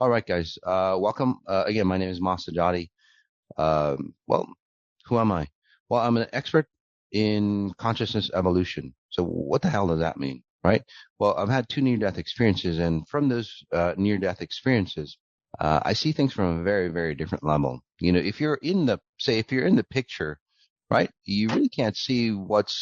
All right, guys. Welcome. Again, my name is Sajady. Well, who am I? Well, I'm an expert in consciousness evolution. So what the hell does that mean, right? Well, I've had two near-death experiences, and from those near-death experiences, I see things from a very, very different level. If you're in if you're in the picture, right, you really can't see what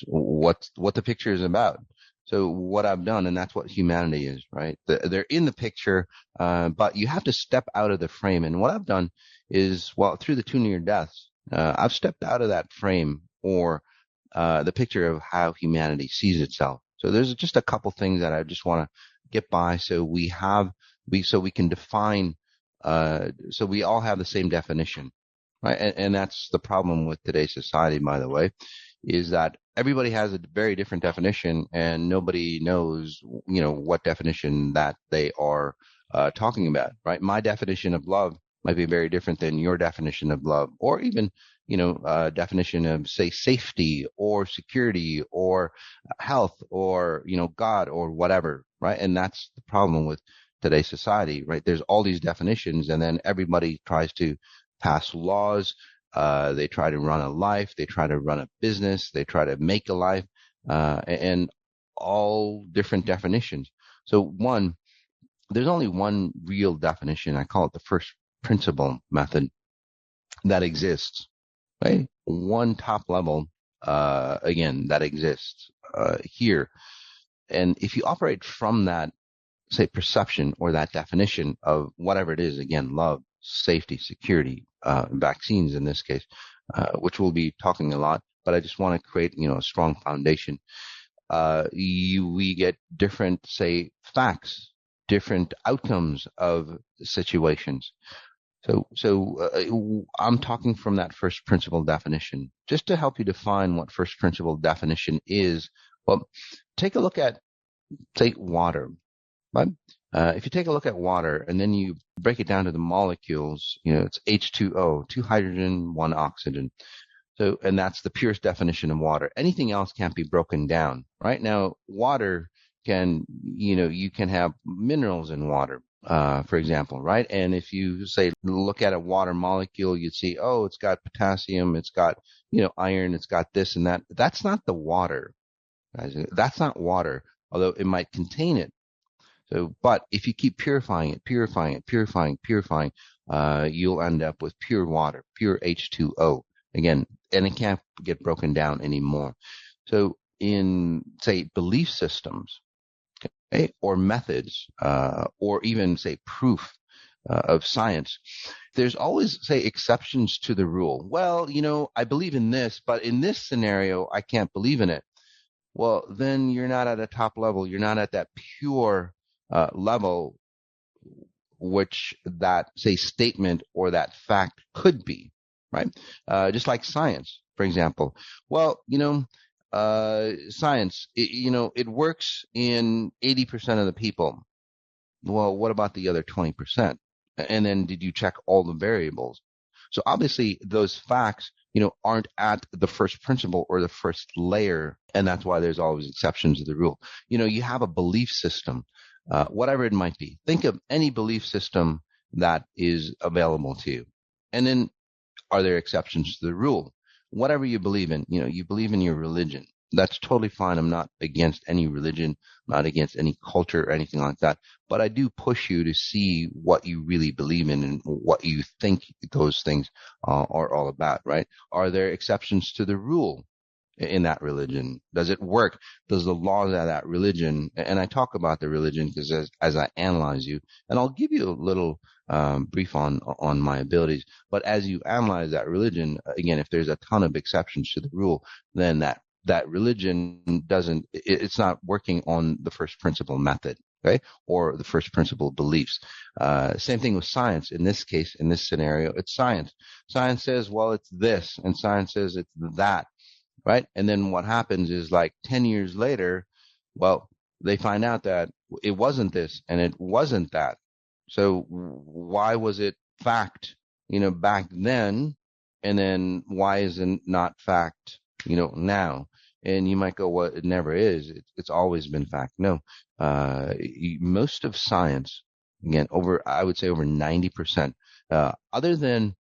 the picture is about. So what I've done, and that's what humanity is, right? They're in the picture, but you have to step out of the frame. And what I've done is, well, through the two near deaths, I've stepped out of that frame or the picture of how humanity sees itself. So there's just a couple things that I just want to get by, so we can define, so we all have the same definition, right? And that's the problem with today's society, by the way, is that everybody has a very different definition, and nobody knows, what definition that they are talking about, right? My definition of love might be very different than your definition of love, or even, definition of, say, safety or security or health or, God or whatever, right? And that's the problem with today's society, right? There's all these definitions, and then everybody tries to pass laws. They try to run a life. They try to run a business. They try to make a life, and all different definitions. So there's only one real definition. I call it the first principle method that exists, right? One top level, again, that exists here. And if you operate from that, say, perception or that definition of whatever it is, again, love, safety, security, vaccines in this case, which we'll be talking a lot, but I just want to create, a strong foundation. We get different, say, facts, different outcomes of situations. So I'm talking from that first principle definition. Just to help you define what first principle definition is, well, take a look at, say, water, right? If you take a look at water and then you break it down to the molecules, it's H2O, two hydrogen, one oxygen. So, and that's the purest definition of water. Anything else can't be broken down, right? Now, water can, you can have minerals in water, for example, right? And if you say, look at a water molecule, you'd see, oh, it's got potassium, it's got, iron, it's got this and that. That's not the water, guys. That's not water, although it might contain it. So, but if you keep purifying it, you'll end up with pure water, pure H2O. Again, and it can't get broken down anymore. So in, say, belief systems, okay, or methods, or even, say, proof of science, there's always, say, exceptions to the rule. Well, I believe in this, but in this scenario, I can't believe in it. Well, then you're not at a top level. You're not at that pure level, which that, say, statement or that fact could be, right? Just like science, for example. Well, science, it works in 80% of the people. Well, what about the other 20%? And then did you check all the variables? So obviously those facts, aren't at the first principle or the first layer. And that's why there's always exceptions to the rule. You have a belief system, whatever it might be. Think of any belief system that is available to you. And then are there exceptions to the rule? Whatever you believe in, you believe in your religion. That's totally fine. I'm not against any religion, not against any culture or anything like that. But I do push you to see what you really believe in and what you think those things are all about, right? Are there exceptions to the rule in that religion? Does it work? Does the laws of that religion, and I talk about the religion because as I analyze you, and I'll give you a little brief on my abilities, but as you analyze that religion, again, if there's a ton of exceptions to the rule, then that religion it's not working on the first principle method, okay, or the first principle beliefs. Same thing with science. In this case, in this scenario, it's science. Science says, well, it's this, and science says it's that, right? And then what happens is, like 10 years later, well, they find out that it wasn't this and it wasn't that. So why was it fact, back then? And then why is it not fact, now? And you might go, well, it never is. It's always been fact. No, most of science Again, I would say over 90%. Other than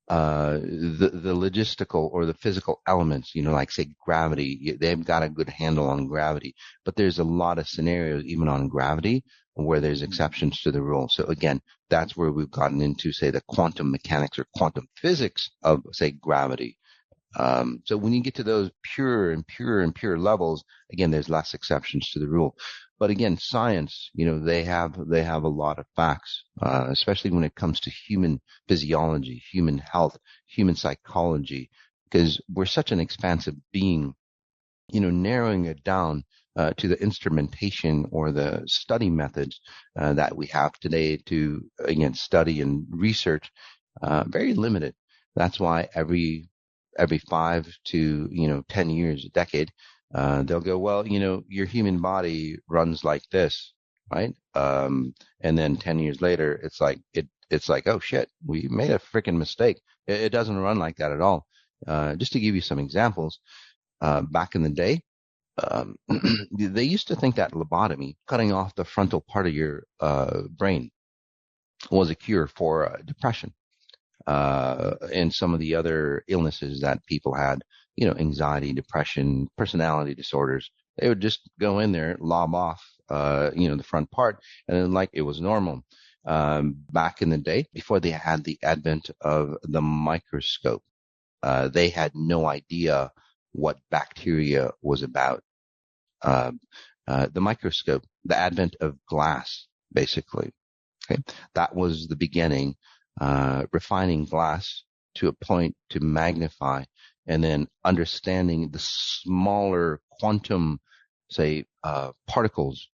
the logistical or the physical elements, like say gravity, they've got a good handle on gravity, but there's a lot of scenarios even on gravity where there's exceptions to the rule. So again, that's where we've gotten into, say, the quantum mechanics or quantum physics of, say, gravity. So when you get to those pure and pure and pure levels, again, there's less exceptions to the rule. But again, science, they have a lot of facts, especially when it comes to human physiology, human health, human psychology, because we're such an expansive being. Narrowing it down to the instrumentation or the study methods that we have today to, again, study and research, very limited. That's why every 5 to 10 years, a decade, they'll go, well, your human body runs like this, right? And then 10 years later, it's like, oh shit, we made a freaking mistake. It doesn't run like that at all. Just to give you some examples, back in the day, they used to think that lobotomy, cutting off the frontal part of your brain, was a cure for depression and some of the other illnesses that people had, anxiety, depression, personality disorders. They would just go in there, lob off, the front part, and then like it was normal. Back in the day, before they had the advent of the microscope, they had no idea what bacteria was about. The microscope, the advent of glass, basically. Okay, that was the beginning, refining glass to a point to magnify, and then understanding the smaller quantum, say, particles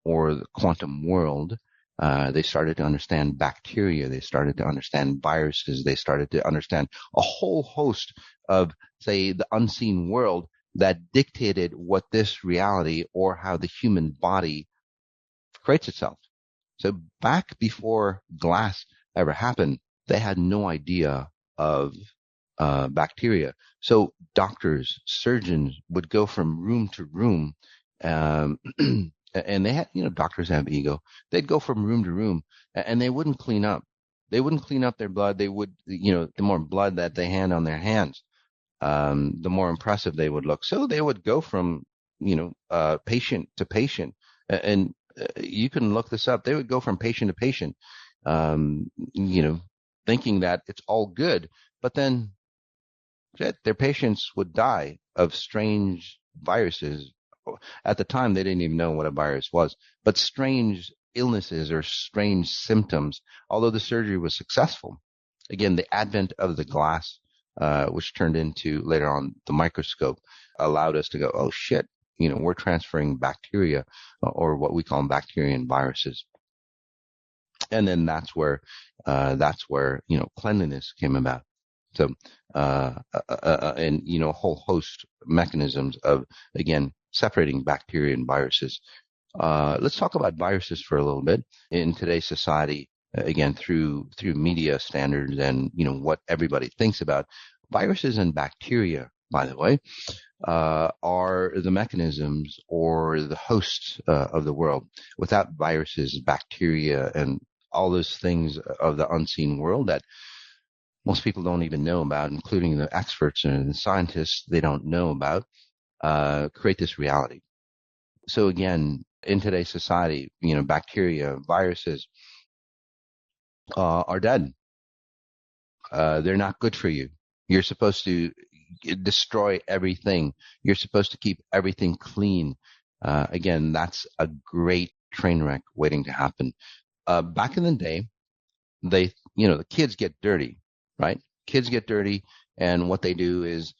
or the quantum world. They started to understand bacteria. They started to understand viruses. They started to understand a whole host of, say, the unseen world that dictated what this reality or how the human body creates itself. So back before glass ever happened, they had no idea of bacteria. So doctors, surgeons would go from room to room, and they had, doctors have ego. They'd go from room to room, and they wouldn't clean up. They wouldn't clean up their blood. They would, the more blood that they had on their hands, the more impressive they would look. So they would go from, patient to patient, and you can look this up. They would go from patient to patient, thinking that it's all good, but then their patients would die of strange viruses. At the time, they didn't even know what a virus was, but strange illnesses or strange symptoms, although the surgery was successful. Again, the advent of the glass, which turned into later on the microscope, allowed us to go, oh shit, we're transferring bacteria or what we call bacteria and viruses. And then that's where cleanliness came about. So, and, a whole host of mechanisms of, again, separating bacteria and viruses. Let's talk about viruses for a little bit in today's society. Again, through media standards and, what everybody thinks about viruses and bacteria, by the way, are the mechanisms or the hosts of the world. Without viruses, bacteria, and all those things of the unseen world that most people don't even know about, including the experts and the scientists, they don't know about, create this reality. So again, in today's society, bacteria, viruses are dead. They're not good for you. You're supposed to destroy everything. You're supposed to keep everything clean. Again, that's a great train wreck waiting to happen. Back in the day, the kids get dirty, right? Kids get dirty, and what they do is,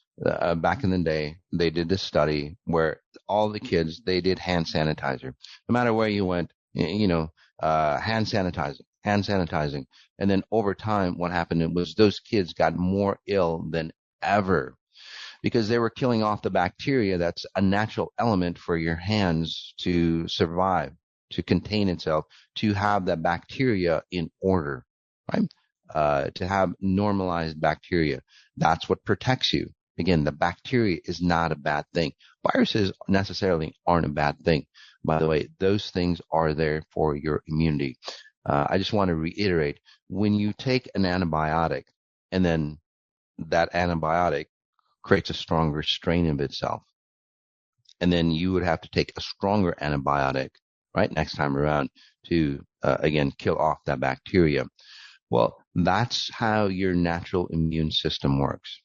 back in the day, they did this study where all the kids, they did hand sanitizer. No matter where you went, hand sanitizing. And then over time, what happened was those kids got more ill than ever because they were killing off the bacteria. That's a natural element for your hands to survive, to contain itself, to have that bacteria in order, right? To have normalized bacteria. That's what protects you. Again, the bacteria is not a bad thing. Viruses necessarily aren't a bad thing. By the way, those things are there for your immunity. I just want to reiterate, when you take an antibiotic and then that antibiotic creates a stronger strain of itself, and then you would have to take a stronger antibiotic, right, next time around to, again, kill off that bacteria. Well, that's how your natural immune system works.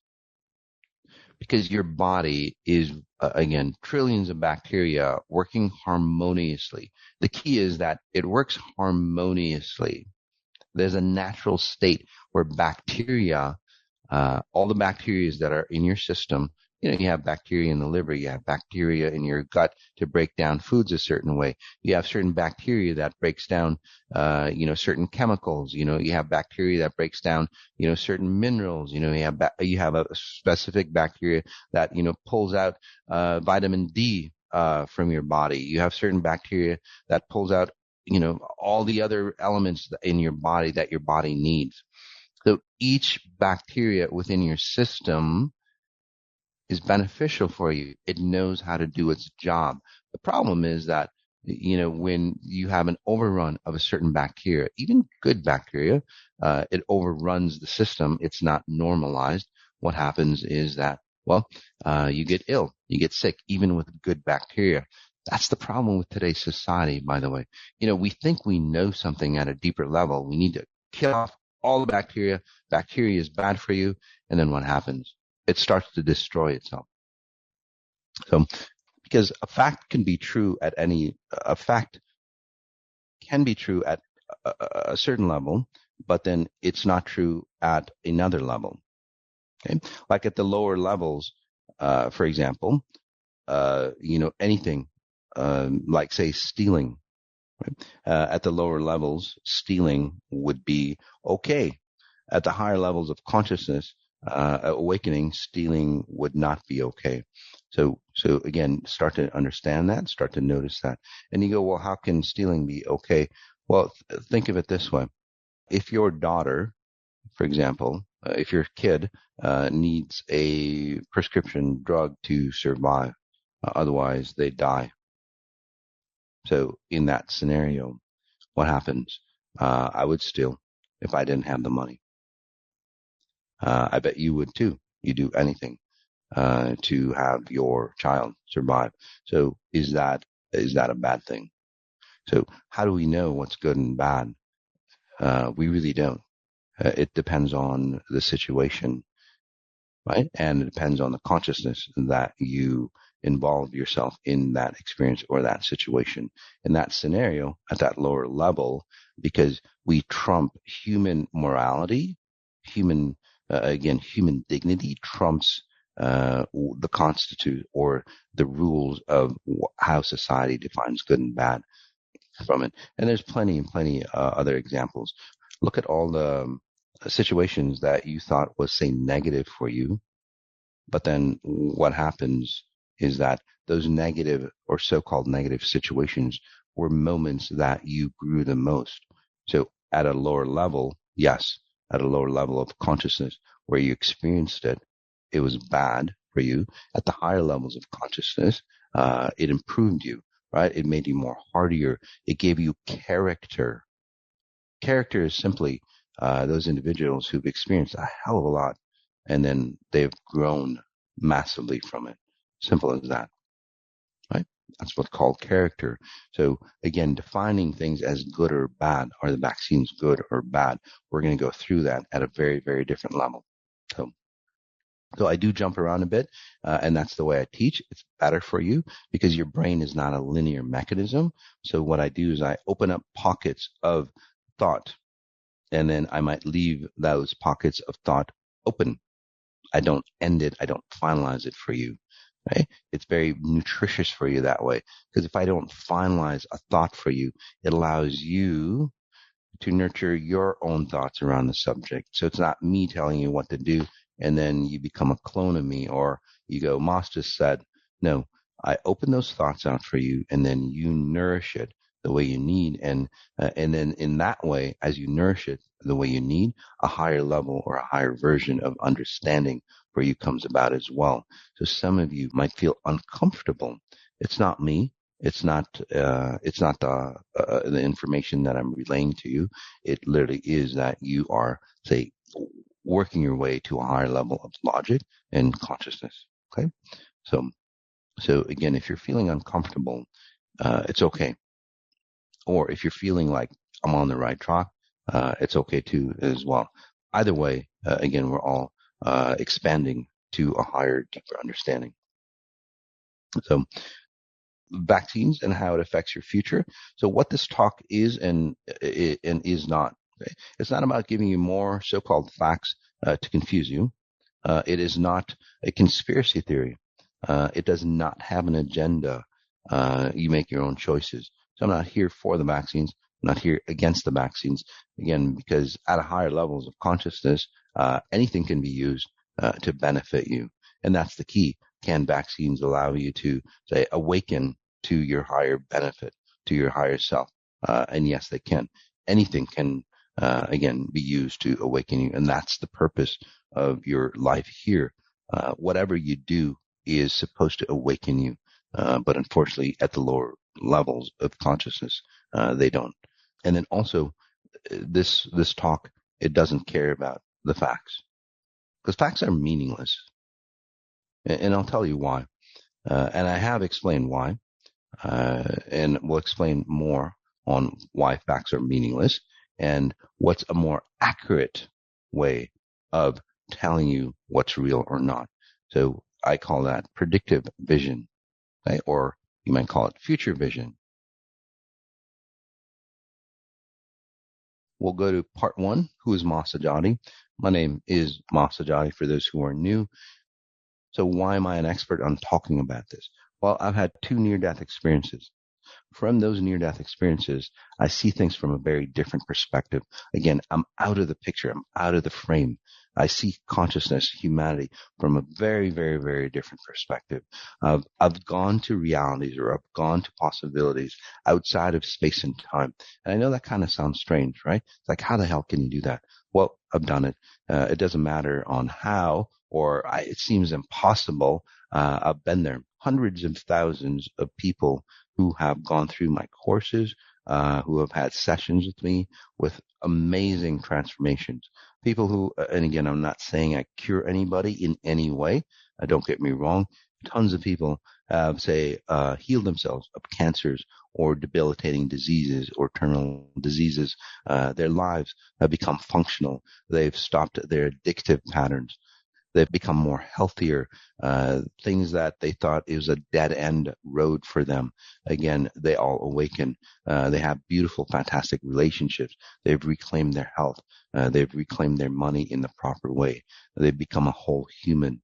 Because your body is, again, trillions of bacteria working harmoniously. The key is that it works harmoniously. There's a natural state where bacteria, all the bacteria that are in your system, you have bacteria in the liver, you have bacteria in your gut to break down foods a certain way. You have certain bacteria that breaks down, certain chemicals. You have bacteria that breaks down, certain minerals. You have a specific bacteria that, pulls out, vitamin D, from your body. You have certain bacteria that pulls out, all the other elements in your body that your body needs. So each bacteria within your system is beneficial for you. It knows how to do its job. The problem is that, when you have an overrun of a certain bacteria, even good bacteria, it overruns the system. It's not normalized. What happens is that, well, you get ill, you get sick, even with good bacteria. That's the problem with today's society, by the way. We think we know something at a deeper level. We need to kill off all the bacteria. Bacteria is bad for you. And then what happens? It starts to destroy itself. So, because a fact can be true at a fact can be true at a certain level, but then it's not true at another level. Okay. Like at the lower levels, for example, anything, like say stealing, right? At the lower levels, stealing would be okay. At the higher levels of consciousness, awakening, stealing would not be okay. So again, start to understand that, start to notice that. And you go, well, how can stealing be okay? Well, think of it this way. If your daughter, for example, if your kid needs a prescription drug to survive, otherwise they die. So in that scenario, what happens? I would steal if I didn't have the money. I bet you would too. You do anything to have your child survive. So is that a bad thing? So how do we know what's good and bad? We really don't. It depends on the situation, right? And it depends on the consciousness that you involve yourself in that experience or that situation. In that scenario, at that lower level, because we trump human morality, human dignity trumps the constitute or the rules of how society defines good and bad from it. And there's plenty and plenty other examples. Look at all the situations that you thought was, say, negative for you, but then what happens is that those negative or so-called negative situations were moments that you grew the most. So at a lower level, yes, at a lower level of consciousness where you experienced it, it was bad for you. At the higher levels of consciousness, it improved you, right? It made you more hardier. It gave you character. Character is simply those individuals who've experienced a hell of a lot, and then they've grown massively from it. Simple as that, right? That's what's called character. So again, defining things as good or bad. Are the vaccines good or bad? We're going to go through that at a very, very different level. So I do jump around a bit, and that's the way I teach. It's better for you because your brain is not a linear mechanism. So what I do is I open up pockets of thought, and then I might leave those pockets of thought open. I don't end it. I don't finalize it for you. Right? It's very nutritious for you that way. Because if I don't finalize a thought for you, it allows you to nurture your own thoughts around the subject. So it's not me telling you what to do, and then you become a clone of me, or you go, Moss just said. No, I open those thoughts out for you, and then you nourish it the way you need. And then in that way, as you nourish it the way you need, a higher level or a higher version of understanding for you comes about as well. So some of you might feel uncomfortable. It's not me. It's not the information that I'm relaying to you. It literally is that you are, say, working your way to a higher level of logic and consciousness. Okay. So, so again, if you're feeling uncomfortable, it's okay. Or if you're feeling like I'm on the right track, it's okay too as well. Either way, again, we're all expanding to a higher, deeper understanding. So vaccines and how it affects your future. So what this talk is and is not. Okay? It's not about giving you more so-called facts to confuse you. It is not a conspiracy theory. It does not have an agenda. You make your own choices. So I'm not here for the vaccines. I'm not here against the vaccines. Again, because at a higher levels of consciousness, anything can be used to benefit you. And that's the key. Can vaccines allow you to, say, awaken to your higher benefit, to your higher self? And yes, they can. Anything can, again, be used to awaken you. And that's the purpose of your life here. Whatever you do is supposed to awaken you. But unfortunately, at the lower levels of consciousness, they don't. And then also, this talk, it doesn't care about the facts, because facts are meaningless. And I'll tell you why. And I have explained why. And we'll explain more on why facts are meaningless and what's a more accurate way of telling you what's real or not. So I call that predictive vision, right? Or you might call it future vision. We'll go to part one. Who is Sajady? My name is Sajady for those who are new. So why am I an expert on talking about this? Well, I've had 2 near-death experiences. From those near-death experiences, I see things from a very different perspective. Again, I'm out of the picture. I'm out of the frame. I see consciousness, humanity from a very, very, very different perspective. I've gone to realities, or I've gone to possibilities outside of space and time. And I know that kind of sounds strange, right? It's like, how the hell can you do that? Well, I've done it. It doesn't matter on how, it seems impossible. I've been there. Hundreds of thousands of people who have gone through my courses, who have had sessions with me with amazing transformations. People who, and again, I'm not saying I cure anybody in any way. Don't get me wrong. Tons of people have, say, healed themselves of cancers or debilitating diseases or terminal diseases. Their lives have become functional. They've stopped their addictive patterns. They've become more healthier. Things that they thought it was a dead end road for them. Again, they all awaken. They have beautiful, fantastic relationships. They've reclaimed their health. They've reclaimed their money in the proper way. They've become a whole human.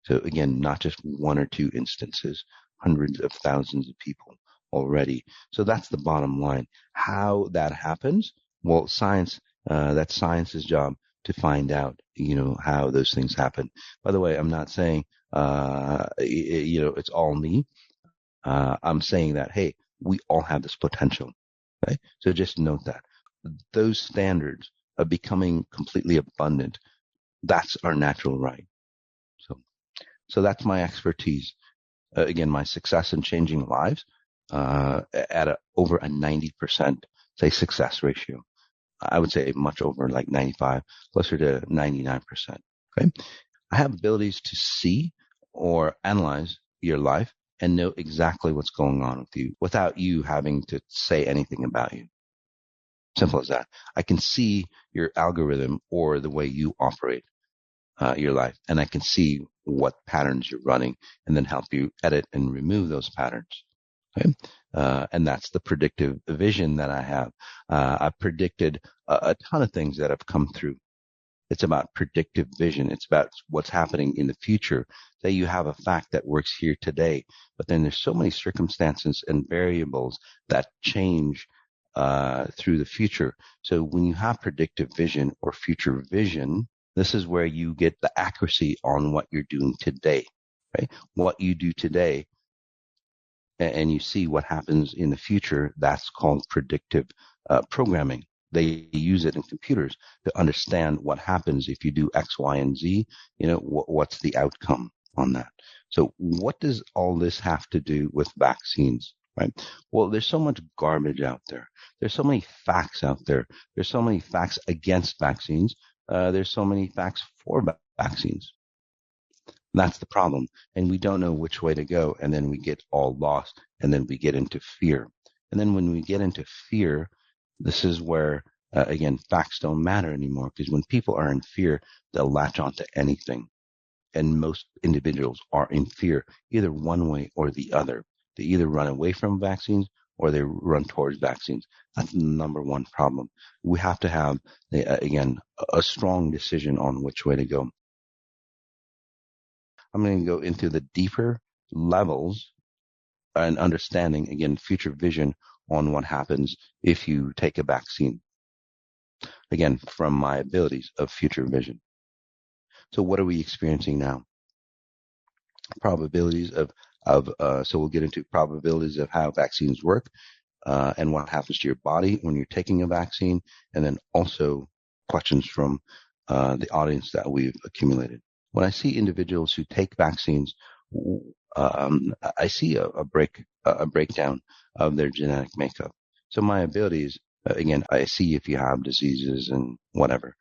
So again, not just 1 or 2 instances, hundreds of thousands of people already. So that's the bottom line. How that happens? Well, science, that's science's job to find out, how those things happen. By the way, I'm not saying, it's all me. I'm saying that, hey, we all have this potential. Okay? So just note that. Those standards of becoming completely abundant, that's our natural right. So that's my expertise. Again, my success in changing lives, at over a 90%, say, success ratio. I would say much over like 95, closer to 99%. Okay. I have abilities to see or analyze your life and know exactly what's going on with you without you having to say anything about you. Simple as that. I can see your algorithm or the way you operate your life, and I can see what patterns you're running and then help you edit and remove those patterns. Okay? And that's the predictive vision that I have. I've predicted a ton of things that have come through. It's about predictive vision. It's about what's happening in the future. Say you have a fact that works here today, but then there's so many circumstances and variables that change through the future. So when you have predictive vision or future vision, this is where you get the accuracy on what you're doing today, right? What you do today, and you see what happens in the future. That's called predictive programming. They use it in computers to understand what happens if you do X, Y, and Z. What's the outcome on that? So what does all this have to do with vaccines? right? Well, there's so much garbage out there. There's so many facts out there. There's so many facts against vaccines. There's so many facts for vaccines. That's the problem. And we don't know which way to go. And then we get all lost. And then we get into fear. And then when we get into fear, this is where, again, facts don't matter anymore, because when people are in fear, they'll latch onto anything. And most individuals are in fear, either one way or the other. They either run away from vaccines or they run towards vaccines. That's the number one problem. We have to have, again, a strong decision on which way to go. I'm going to go into the deeper levels and understanding, again, future vision on what happens if you take a vaccine. Again, from my abilities of future vision. So what are we experiencing now? Probabilities so we'll get into probabilities of how vaccines work, and what happens to your body when you're taking a vaccine, and then also questions from the audience that we've accumulated. When I see individuals who take vaccines, I see a breakdown of their genetic makeup. So my abilities, again, I see if you have diseases and whatever,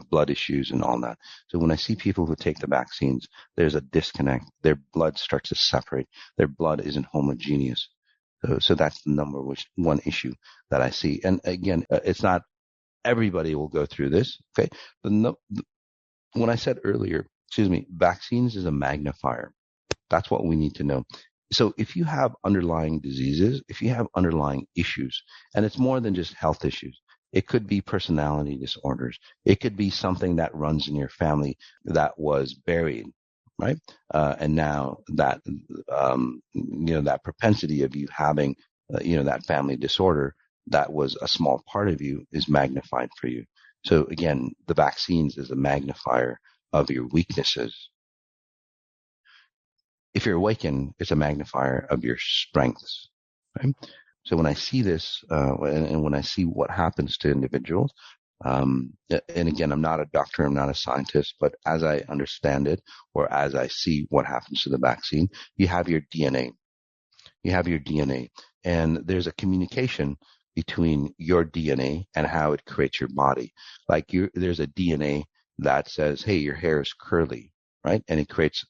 blood issues and all that. So when I see people who take the vaccines, there's a disconnect. Their blood starts to separate. Their blood isn't homogeneous. So that's the number one issue that I see. And again, it's not everybody will go through this. Okay. When I said earlier, vaccines is a magnifier. That's what we need to know. So if you have underlying diseases, if you have underlying issues, and it's more than just health issues, it could be personality disorders. It could be something that runs in your family that was buried, right? And now that, that propensity of you having, that family disorder that was a small part of you is magnified for you. So again, the vaccines is a magnifier of your weaknesses. If you're awakened, it's a magnifier of your strengths, right? So when I see this, and when I see what happens to individuals, and again, I'm not a doctor, I'm not a scientist, but as I understand it, or as I see what happens to the vaccine, you have your DNA. You have your DNA, and there's a communication between your DNA and how it creates your body. Like there's a DNA that says, hey, your hair is curly, right? And it creates,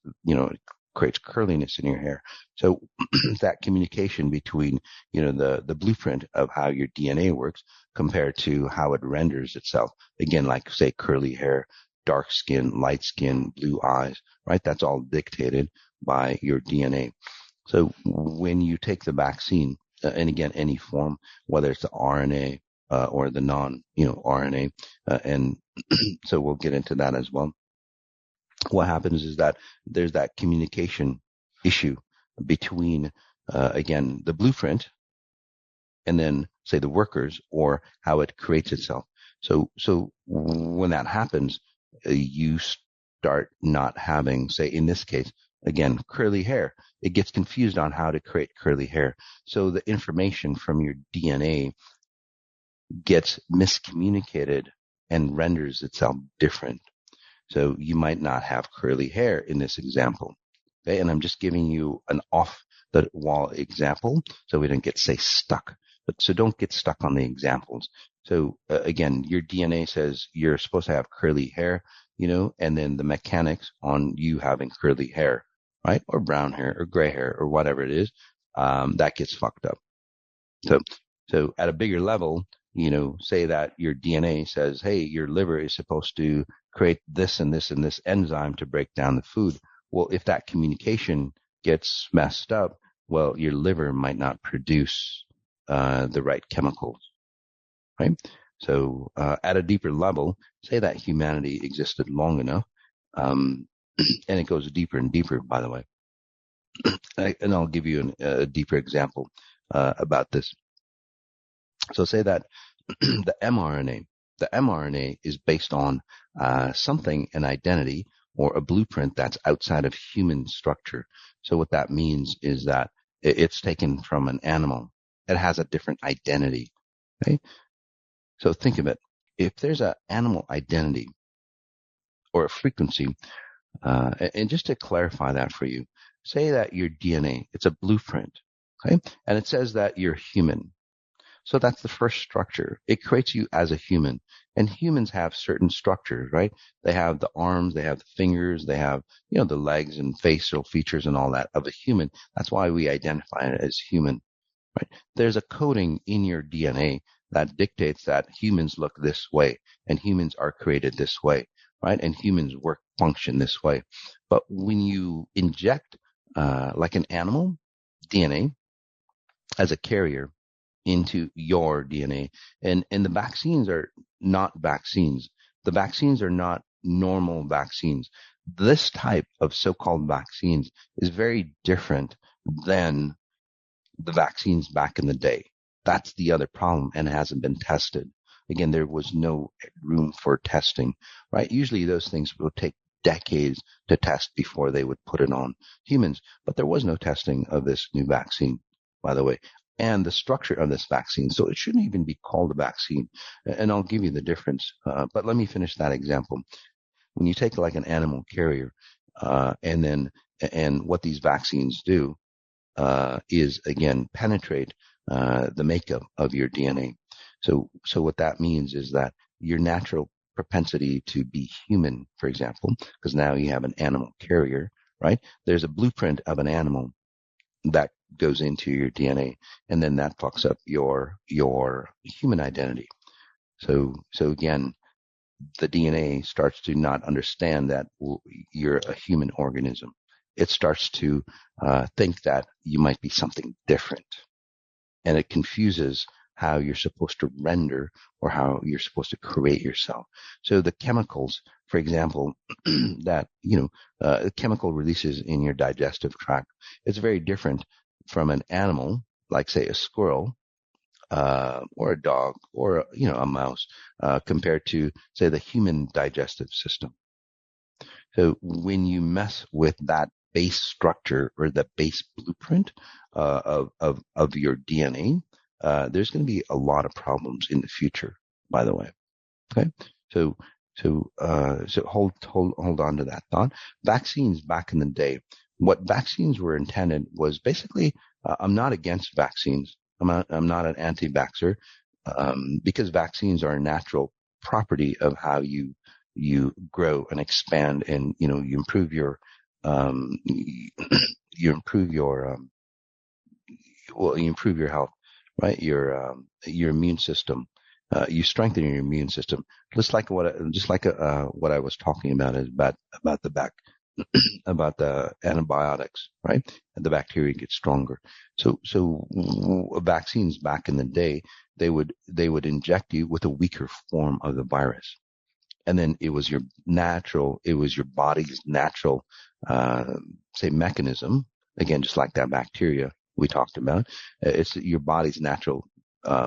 creates curliness in your hair. So that communication between, the blueprint of how your DNA works compared to how it renders itself. Again, like say curly hair, dark skin, light skin, blue eyes, right? That's all dictated by your DNA. So when you take the vaccine, and again, any form, whether it's the RNA or the non-RNA, and so we'll get into that as well. What happens is that there's that communication issue between, again, the blueprint and then say the workers or how it creates itself. So when that happens, you start not having, say in this case, again, curly hair. It gets confused on how to create curly hair. So the information from your DNA gets miscommunicated and renders itself different. So you might not have curly hair in this example. Okay, and I'm just giving you an off the wall example so we don't get, say, stuck. But so don't get stuck on the examples. So again, your DNA says you're supposed to have curly hair, and then the mechanics on you having curly hair, right? Or brown hair or gray hair or whatever it is, that gets fucked up. So at a bigger level, say that your DNA says, hey, your liver is supposed to create this and this and this enzyme to break down the food. Well, if that communication gets messed up, well, your liver might not produce the right chemicals, right? So at a deeper level, say that humanity existed long enough, and it goes deeper and deeper, by the way. And I'll give you a deeper example about this. So say that the mRNA is based on something, an identity or a blueprint that's outside of human structure. So what that means is that it's taken from an animal. It has a different identity. Okay? So think of it. If there's an animal identity or a frequency, and just to clarify that for you, say that your DNA, it's a blueprint. Okay. And it says that you're human. So that's the first structure. It creates you as a human. And humans have certain structures, right? They have the arms, they have the fingers, they have, the legs and facial features and all that of a human. That's why we identify it as human, right? There's a coding in your DNA that dictates that humans look this way and humans are created this way, right? And humans function this way. But when you inject, like an animal DNA as a carrier, into your DNA. And the vaccines are not vaccines. The vaccines are not normal vaccines. This type of so-called vaccines is very different than the vaccines back in the day. That's the other problem, and it hasn't been tested. Again, there was no room for testing, right? Usually those things will take decades to test before they would put it on humans, but there was no testing of this new vaccine, by the way, and the structure of this vaccine. So it shouldn't even be called a vaccine. And I'll give you the difference. But let me finish that example. When you take like an animal carrier, and what these vaccines do, is again penetrate the makeup of your DNA. So what that means is that your natural propensity to be human, for example, because now you have an animal carrier, right? There's a blueprint of an animal that goes into your DNA, and then that fucks up your human identity. So again, the DNA starts to not understand that you're a human organism. It starts to think that you might be something different, and it confuses how you're supposed to render or how you're supposed to create yourself. So the chemicals, for example, that chemical releases in your digestive tract, it's very different from an animal, like say a squirrel, or a dog, or a mouse, compared to say the human digestive system. So when you mess with that base structure or the base blueprint of your DNA, there's going to be a lot of problems in the future. By the way, okay. So so hold on to that thought. Vaccines back in the day, what vaccines were intended was basically, I'm not against vaccines. I'm not an anti-vaxxer, because vaccines are a natural property of how you grow and expand, and you improve your you improve your you improve your health, right? Your immune system. You strengthen your immune system, what I was talking about is about the back about the antibiotics, right? And the bacteria get stronger. So vaccines back in the day, they would inject you with a weaker form of the virus, and then it was your body's natural, say, mechanism. Again, just like that bacteria we talked about, it's your body's natural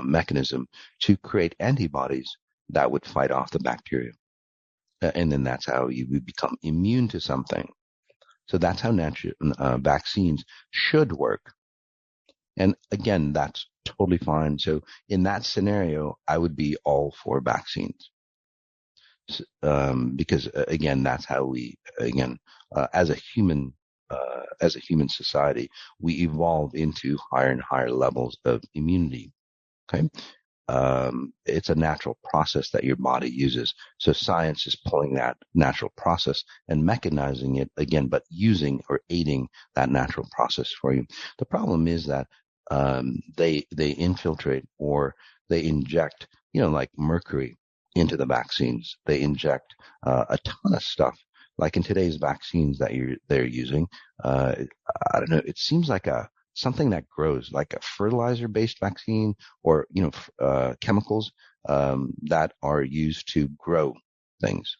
mechanism to create antibodies that would fight off the bacteria. And then that's how you would become immune to something. So that's how natural vaccines should work. And again, that's totally fine. So in that scenario, I would be all for vaccines. Because again, that's how we, again, as a human society, we evolve into higher and higher levels of immunity. Okay. It's a natural process that your body uses. So science is pulling that natural process and mechanizing it again, but using or aiding that natural process for you. The problem is that they infiltrate or they inject, like mercury into the vaccines. They inject a ton of stuff. Like in today's vaccines that they're using, I don't know. It seems like something that grows, like a fertilizer-based vaccine, or chemicals that are used to grow things.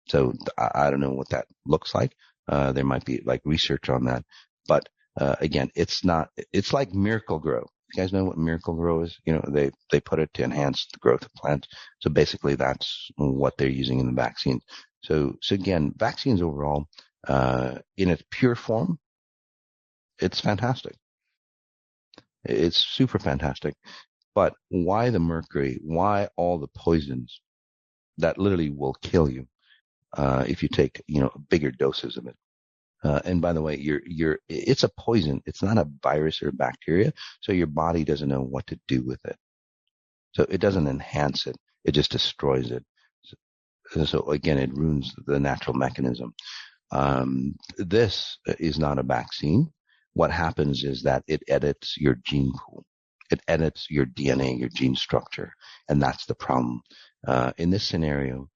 So I don't know what that looks like. There might be like research on that, but again, it's not. It's like Miracle Grow. You guys know what Miracle Grow is? They put it to enhance the growth of plants. So basically, that's what they're using in the vaccines. So again, vaccines overall, in its pure form, it's fantastic. It's super fantastic. But why the mercury? Why all the poisons that literally will kill you if you take bigger doses of it? And by the way, it's a poison. It's not a virus or a bacteria. So your body doesn't know what to do with it. So it doesn't enhance it. It just destroys it. So again, it ruins the natural mechanism. This is not a vaccine. What happens is that it edits your gene pool. It edits your DNA, your gene structure. And that's the problem. In this scenario,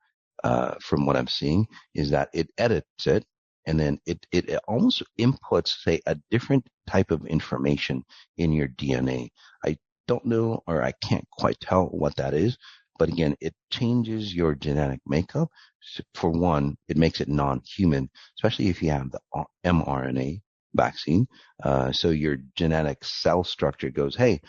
from what I'm seeing, is that it edits it and then it almost inputs, say, a different type of information in your DNA. I don't know, or I can't quite tell what that is. But again, it changes your genetic makeup. For one, it makes it non-human, especially if you have the mRNA vaccine. So your genetic cell structure goes, hey,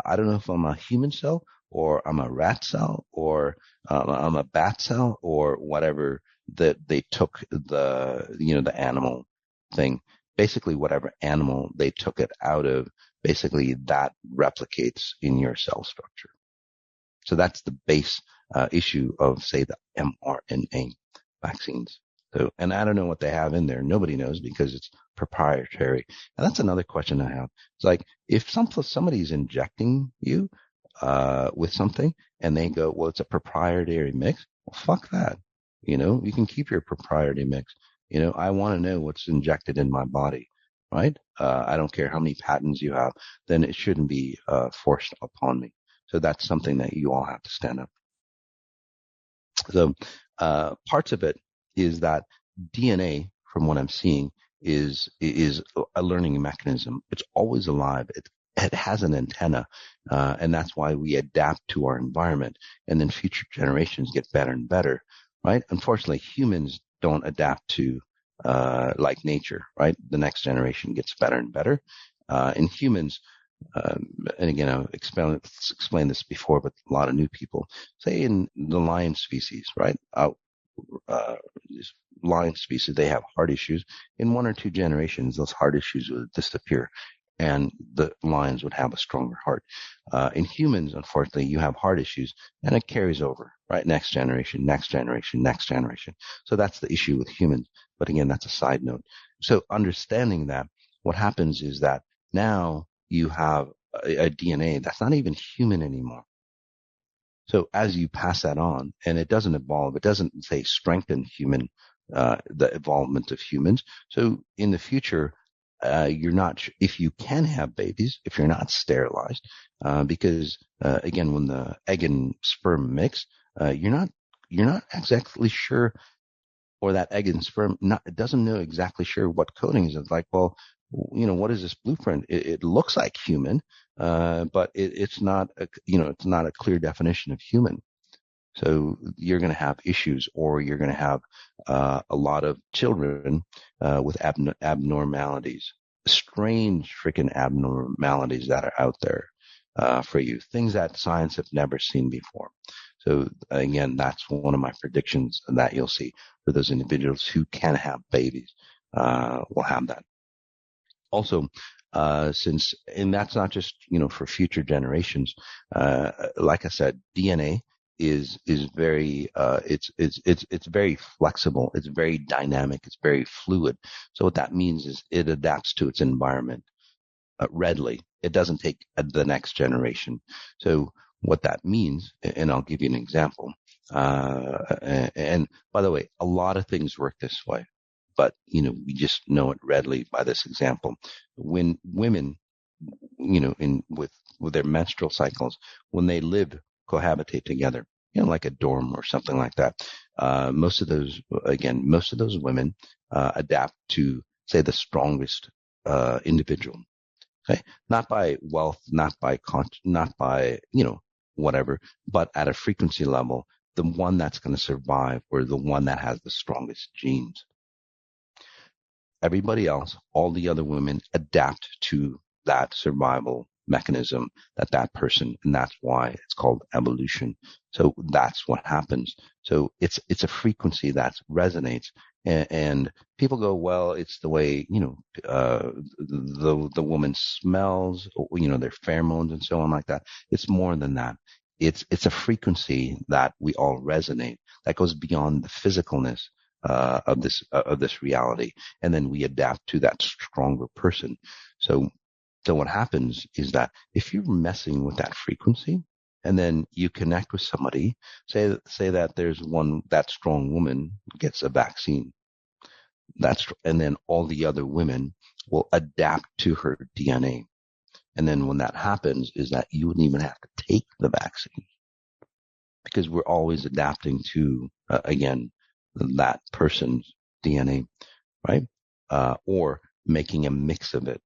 I don't know if I'm a human cell or I'm a rat cell or I'm a bat cell or whatever that they took the animal thing. Basically, whatever animal they took it out of, basically that replicates in your cell structure. So that's the base issue of, say, the mRNA vaccines. So, and I don't know what they have in there. Nobody knows because it's proprietary. And that's another question I have. It's like if somebody's injecting you with something and they go, well, it's a proprietary mix. Well, fuck that. You can keep your proprietary mix. I want to know what's injected in my body, right? I don't care how many patents you have. Then it shouldn't be forced upon me. So that's something that you all have to stand up. So parts of it is that DNA, from what I'm seeing, is a learning mechanism. It's always alive. It has an antenna, and that's why we adapt to our environment, and then future generations get better and better, right? Unfortunately, humans don't adapt to like nature, right? The next generation gets better and better. And humans, and again, I've explained this before, but a lot of new people, say in the lion species, right? This lion species, they have heart issues. In 1 or 2 generations, those heart issues would disappear and the lions would have a stronger heart. In humans, unfortunately, you have heart issues and it carries over, right? Next generation, next generation, next generation. So that's the issue with humans. But again, that's a side note. So understanding that, what happens is that now you have a DNA that's not even human anymore. So as you pass that on, and it doesn't evolve, it doesn't say strengthen the evolvement of humans. So in the future, you're not, if you can have babies, if you're not sterilized, because again, when the egg and sperm mix, you're not exactly sure, or that egg and sperm it doesn't know exactly sure what coating is. It's like, well, what is this blueprint? It looks like human, but it's not it's not a clear definition of human. So you're going to have issues, or you're going to have a lot of children with abnormalities, strange freaking abnormalities that are out there for you, things that science have never seen before. So again, that's one of my predictions that you'll see for those individuals who can have babies. Will have that. Also, and that's not just, for future generations. Like I said, DNA is very, it's very flexible. It's very dynamic. It's very fluid. So what that means is it adapts to its environment readily. It doesn't take the next generation. So what that means, and I'll give you an example. And by the way, a lot of things work this way, but we just know it readily by this example. When women, with their menstrual cycles, when they cohabitate together, like a dorm or something like that, most of those women adapt to, say, the strongest individual. Okay, not by wealth, not by whatever, but at a frequency level, the one that's going to survive, or the one that has the strongest genes. Everybody else, all the other women, adapt to that survival mechanism that person, and that's why it's called evolution. So that's what happens. So it's a frequency that resonates, and people go, well, it's the way the woman smells, their pheromones and so on, like that. It's more than that. It's a frequency that we all resonate, that goes beyond the physicalness. of this reality, and then we adapt to that stronger person. So what happens is that if you're messing with that frequency, and then you connect with somebody, say that there's that strong woman gets a vaccine, and then all the other women will adapt to her DNA. And then when that happens is that you wouldn't even have to take the vaccine, because we're always adapting to, again, that person's DNA, right? Or making a mix of it,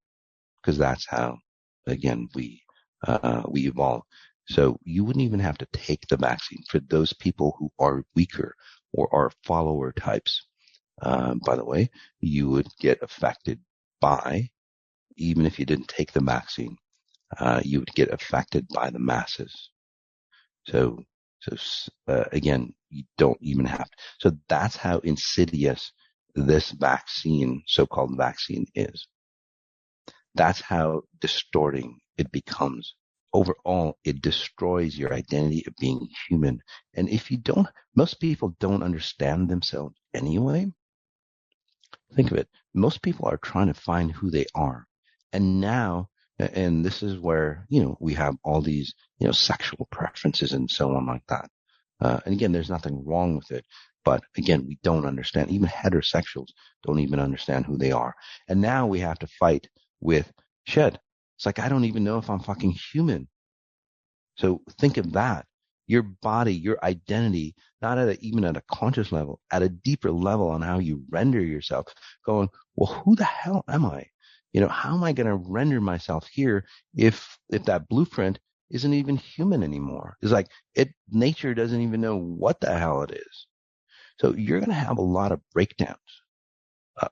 because that's how, again, we evolve. So you wouldn't even have to take the vaccine for those people who are weaker or are follower types. By the way, you would get affected by, even if you didn't take the vaccine, you would get affected by the masses. So again, you don't even have to. So that's how insidious this vaccine, so-called vaccine, is. That's how distorting it becomes. Overall, it destroys your identity of being human. And if you don't, most people don't understand themselves anyway. Think of it. Most people are trying to find who they are. And now, and this is where, we have all these, sexual preferences and so on like that. And again, there's nothing wrong with it. But again, we don't understand. Even heterosexuals don't even understand who they are. And now we have to fight with shit. It's like, I don't even know if I'm fucking human. So think of that. Your body, your identity, not even at a conscious level, at a deeper level on how you render yourself, going, well, who the hell am I? How am I going to render myself here if that blueprint isn't even human anymore? It's like nature doesn't even know what the hell it is. So you're going to have a lot of breakdowns,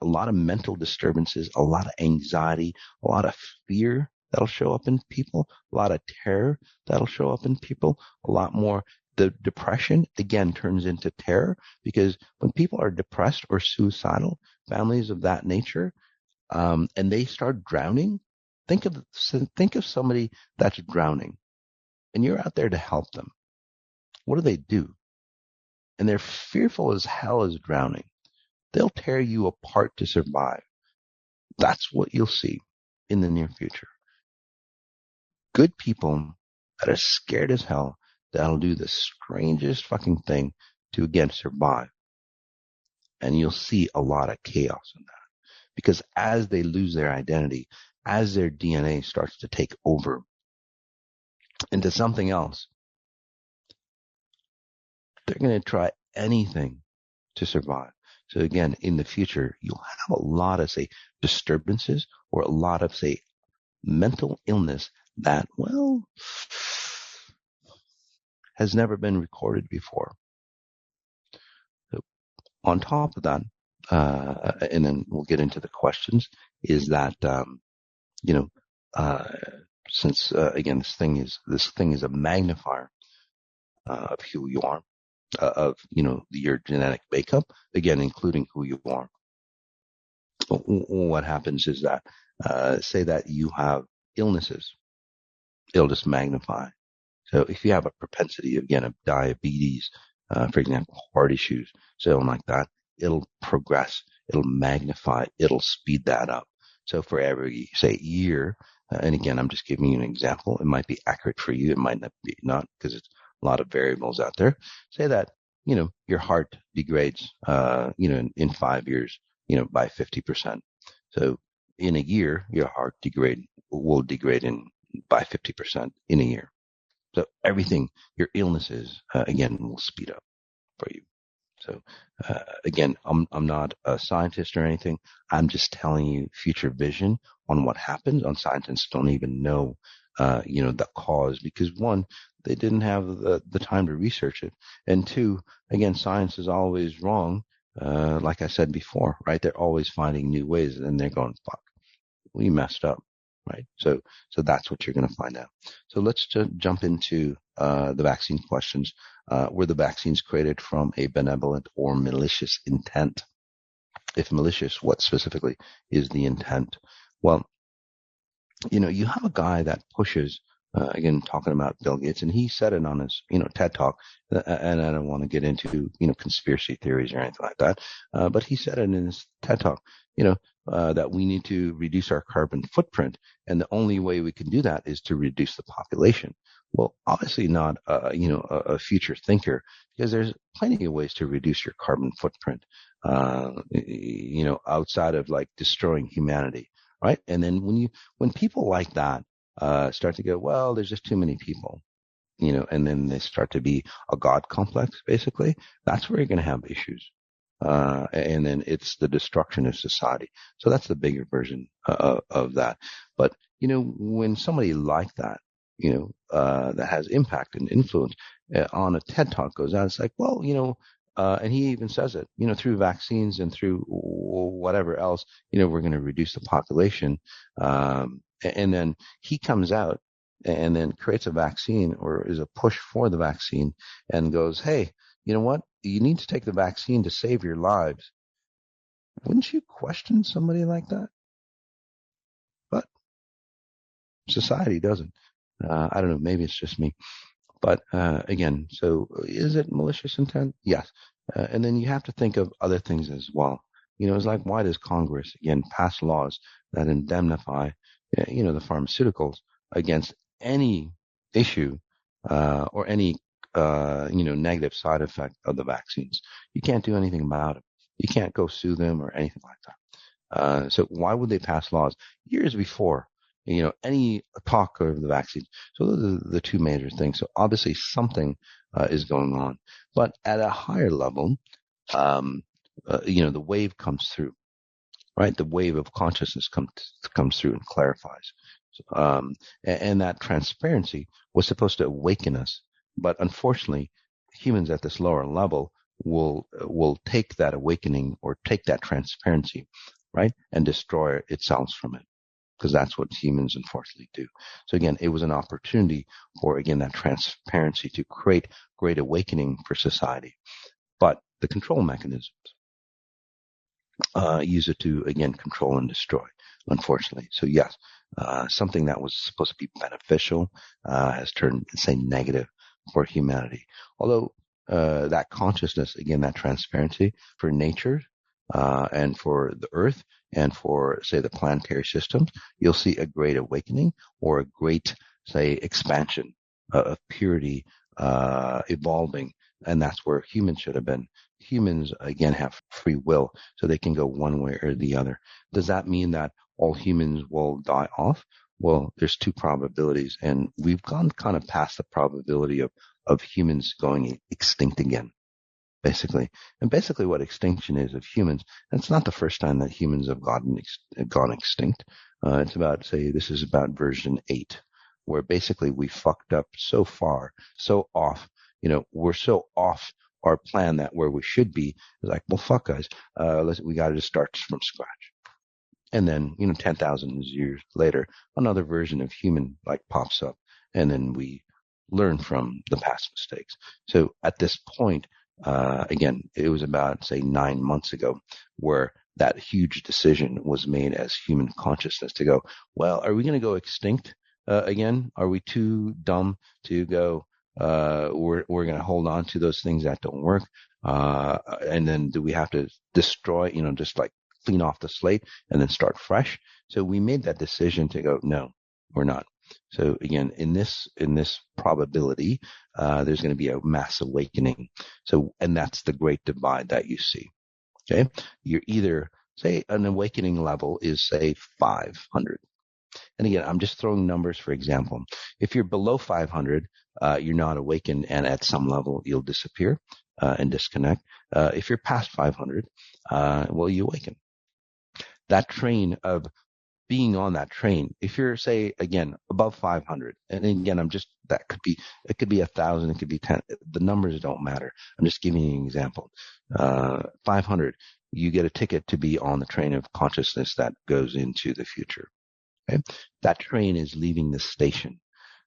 a lot of mental disturbances, a lot of anxiety, a lot of fear that'll show up in people, a lot of terror that'll show up in people, a lot more. The depression, again, turns into terror, because when people are depressed or suicidal, families of that nature, and they start drowning, think of somebody that's drowning, and you're out there to help them. What do? And they're fearful as hell as drowning. They'll tear you apart to survive. That's what you'll see in the near future. Good people that are scared as hell, that'll do the strangest fucking thing to, again, survive. And you'll see a lot of chaos in that. Because as they lose their identity, as their DNA starts to take over into something else, they're going to try anything to survive. So again, in the future, you'll have a lot of, say, disturbances, or a lot of, say, mental illness that, well, has never been recorded before. So on top of that, and then we'll get into the questions, is that, since, again, this thing is a magnifier of who you are, of, your genetic makeup, again, including who you are. What happens is that, say that you have illnesses, it'll just magnify. So if you have a propensity, again, of diabetes, for example, heart issues, something like that, it'll progress, it'll magnify, it'll speed that up. So for every, say, year, and again, I'm just giving you an example. It might be accurate for you. It might not, because it's a lot of variables out there. Say that, your heart degrades, in 5 years, by 50%. So in a year, your heart will degrade by 50% in a year. So everything, your illnesses, again, will speed up for you. So again, I'm not a scientist or anything. I'm just telling you future vision on what happens. On scientists don't even know, the cause, because one, they didn't have the time to research it, and two, again, science is always wrong. Like I said before, right? They're always finding new ways, and then they're going, "Fuck, we messed up." Right. So that's what you're going to find out. So let's jump into the vaccine questions. Were the vaccines created from a benevolent or malicious intent? If malicious, what specifically is the intent? Well, you have a guy that pushes again, talking about Bill Gates, and he said it on his, TED Talk, and I don't want to get into, conspiracy theories or anything like that, but he said it in his TED Talk, that we need to reduce our carbon footprint, and the only way we can do that is to reduce the population. Well, obviously not, a future thinker, because there's plenty of ways to reduce your carbon footprint, outside of like destroying humanity, right? And then when people like that start to go, well, there's just too many people, and then they start to be a God complex, basically, that's where you're going to have issues. And then it's the destruction of society. So that's the bigger version of that. But, when somebody like that, that has impact and influence on a TED Talk goes out, it's like, well, and he even says it, through vaccines and through whatever else, we're going to reduce the population. And then he comes out and then creates a vaccine, or is a push for the vaccine, and goes, hey, you know what? You need to take the vaccine to save your lives. Wouldn't you question somebody like that? But society doesn't. I don't know. Maybe it's just me. But again, so is it malicious intent? Yes. And then you have to think of other things as well. It's like, why does Congress, again, pass laws that indemnify, the pharmaceuticals against any issue or any, negative side effect of the vaccines? You can't do anything about it. You can't go sue them or anything like that. So why would they pass laws years before, any talk of the vaccines? So those are the two major things. So obviously something is going on. But at a higher level, the wave comes through, right? The wave of consciousness comes through and clarifies. And that transparency was supposed to awaken us. But unfortunately, humans at this lower level will take that awakening or take that transparency, right, and destroy itself from it, because that's what humans unfortunately do. So again, it was an opportunity for, again, that transparency to create great awakening for society. But the control mechanisms use it to, again, control and destroy, unfortunately. So yes, something that was supposed to be beneficial has turned, say, negative for humanity. Although that consciousness, again, that transparency for nature and for the earth and for, say, the planetary systems, you'll see a great awakening or a great, say, expansion of purity evolving. And that's where humans should have been. Humans, again, have free will, so they can go one way or the other. Does that mean that all humans will die off? Well, there's two probabilities, and we've gone kind of past the probability of humans going extinct again, basically. And basically what extinction is of humans, and it's not the first time that humans have gone extinct. It's about, say, this is about version 8, where basically we fucked up so far, so off, we're so off our plan that where we should be is like, well, fuck guys, we got to just start from scratch. And then, 10,000 years later, another version of human like pops up, and then we learn from the past mistakes. So at this point, again, it was about, say, 9 months ago, where that huge decision was made as human consciousness to go, well, are we going to go extinct again? Are we too dumb to go, we're going to hold on to those things that don't work? And then do we have to destroy, just like clean off the slate and then start fresh? So we made that decision to go, no, we're not. So again, in this probability, there's going to be a mass awakening. So, and that's the great divide that you see. Okay. You're either, say, an awakening level is, say, 500. And again, I'm just throwing numbers for example. If you're below 500, you're not awakened, and at some level you'll disappear and disconnect. If you're past 500, well, you awaken. That train of being on that train, if you're, say, again, above 500, and again, it could be 1,000, it could be 10, the numbers don't matter. I'm just giving you an example. 500, you get a ticket to be on the train of consciousness that goes into the future. Okay? That train is leaving the station.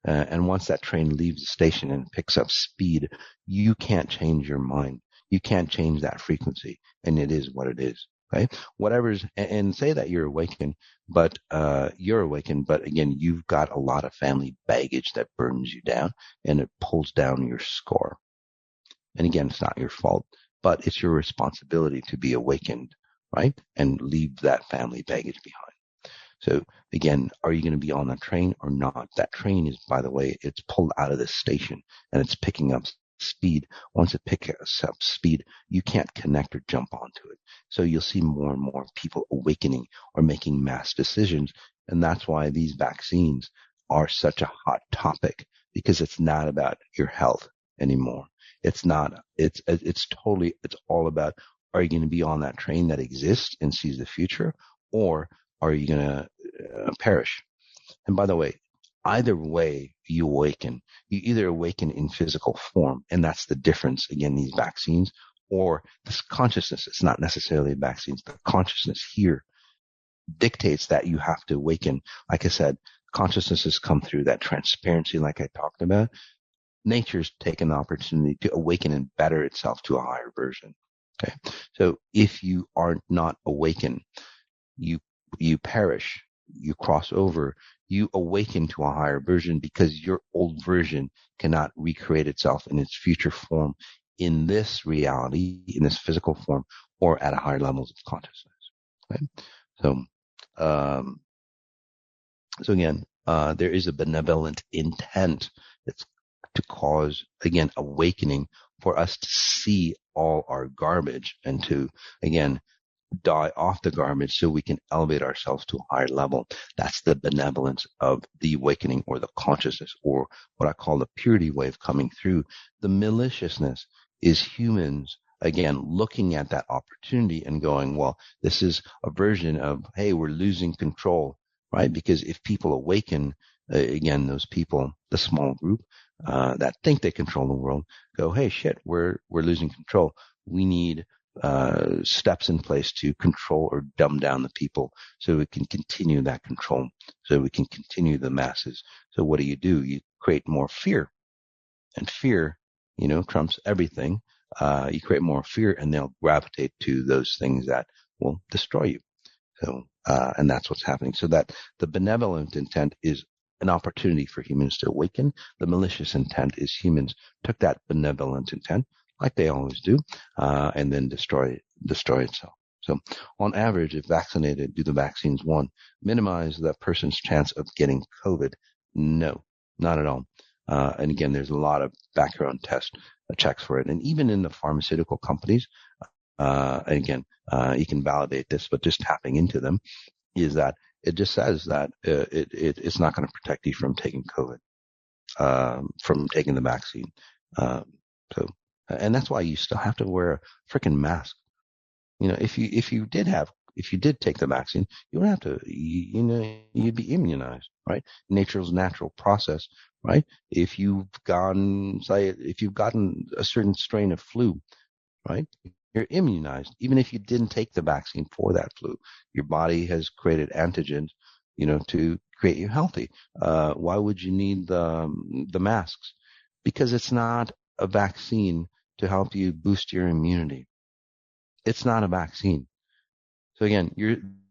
And once that train leaves the station and picks up speed, you can't change your mind. You can't change that frequency. And it is what it is. Okay, whatever's, and say that you're awakened, but again, you've got a lot of family baggage that burns you down and it pulls down your score. And again, it's not your fault, but it's your responsibility to be awakened, right? And leave that family baggage behind. So again, are you going to be on that train or not? That train is, by the way, it's pulled out of the station and it's picking up speed. Once it picks up speed, you can't connect or jump onto it. So you'll see more and more people awakening or making mass decisions. And that's why these vaccines are such a hot topic, because it's not about your health anymore. It's not, it's all about, are you going to be on that train that exists and sees the future, or are you going to perish? And by the way, either way you awaken, you either awaken in physical form, and that's the difference, again, these vaccines, or this consciousness. It's not necessarily vaccines. The consciousness here dictates that you have to awaken. Like I said, consciousness has come through that transparency like I talked about. Nature's taken the opportunity to awaken and better itself to a higher version. Okay. So if you are not awakened, you perish, you cross over, you awaken to a higher version, because your old version cannot recreate itself in its future form in this reality, in this physical form, or at a higher levels of consciousness. Okay? So, um, so again, there is a benevolent intent that's to cause, again, awakening, for us to see all our garbage and to, again, die off the garbage so we can elevate ourselves to a higher level. That's the benevolence of the awakening, or the consciousness, or what I call the purity wave coming through. The maliciousness is humans, again, looking at that opportunity and going, well, this is a version of, hey, we're losing control, right? Because if people awaken, again, those people, the small group that think they control the world, go, hey, shit, we're losing control. We need steps in place to control or dumb down the people so we can continue that control, so we can continue the masses. So what do? You create more fear, and fear, trumps everything. You create more fear and they'll gravitate to those things that will destroy you. So, and that's what's happening. So that the benevolent intent is an opportunity for humans to awaken. The malicious intent is humans took that benevolent intent, like they always do, and then destroy itself. So on average, if vaccinated, do the vaccines, one, minimize that person's chance of getting COVID? No, not at all. And again, there's a lot of background test checks for it. And even in the pharmaceutical companies, and again, you can validate this, but just tapping into them, is that it just says that it's not going to protect you from taking COVID, from taking the vaccine. Um, so, and that's why you still have to wear a freaking mask. If you did take the vaccine, you would have to, you'd be immunized, right? Nature's natural process, right? If you've gotten a certain strain of flu, right? You're immunized, even if you didn't take the vaccine for that flu. Your body has created antigens, to create you healthy. Why would you need the masks? Because it's not a vaccine to help you boost your immunity. It's not a vaccine. So again,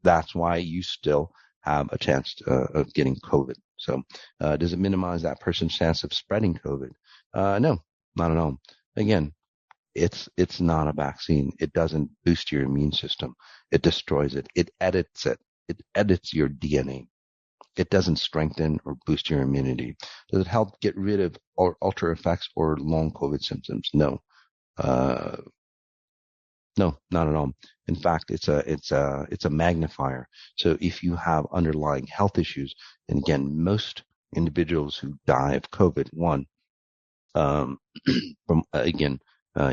that's why you still have a chance of getting COVID. So does it minimize that person's chance of spreading COVID? No, not at all. Again, it's not a vaccine. It doesn't boost your immune system. It destroys it. It edits it. It edits your DNA. It doesn't strengthen or boost your immunity. Does it help get rid of alter effects or long COVID symptoms? No. Uh, no, not at all. In fact, it's a magnifier. So if you have underlying health issues, and again, most individuals who die of COVID, one, from again,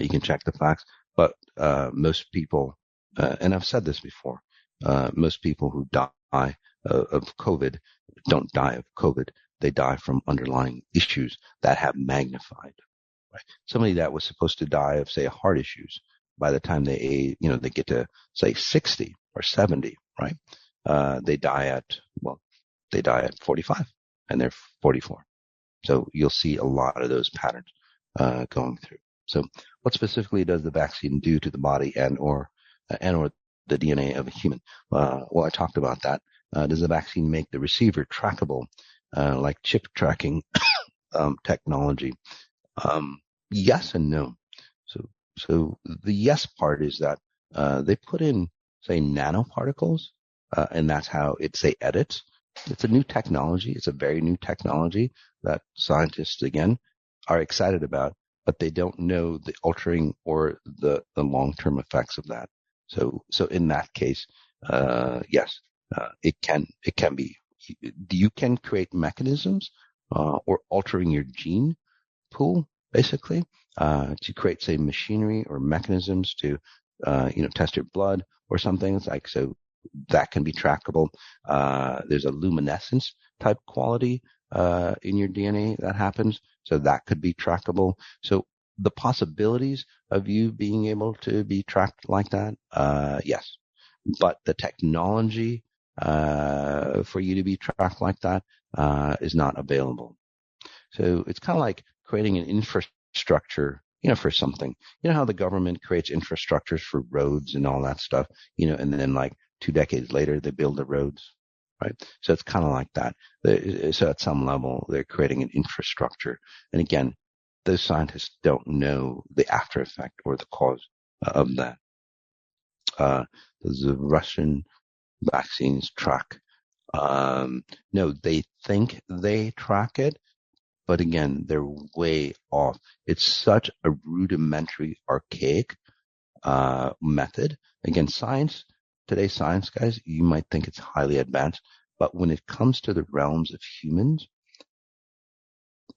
you can check the facts, but most people, and I've said this before, most people who die of COVID don't die of COVID. They die from underlying issues that have magnified. Right? Somebody that was supposed to die of, say, heart issues, by the time they get to, say, 60 or 70, right? They die at 45 and they're 44. So you'll see a lot of those patterns going through. So what specifically does the vaccine do to the body and or the DNA of a human. Well, I talked about that. Does the vaccine make the receiver trackable, like chip tracking technology? Yes and no. So, so the yes part is that they put in, say, nanoparticles, and that's how it, say, edits. It's a new technology. It's a very new technology that scientists, again, are excited about, but they don't know the altering or the long-term effects of that. So in that case, yes, it can be. You can create mechanisms or altering your gene pool, basically, to create, say, machinery or mechanisms to, test your blood or something. It's like, so that can be trackable. There's a luminescence type quality in your DNA that happens, so that could be trackable. So the possibilities of you being able to be tracked like that, yes. But the technology for you to be tracked like that is not available. So it's kind of like creating an infrastructure, for something. You know how the government creates infrastructures for roads and all that stuff, and then like 2 decades later, they build the roads, right? So it's kind of like that. So at some level, they're creating an infrastructure. And again, those scientists don't know the after effect or the cause of that. The Russian vaccines track. No, they think they track it, but again, they're way off. It's such a rudimentary, archaic method. Again, today's science, guys, you might think it's highly advanced, but when it comes to the realms of humans,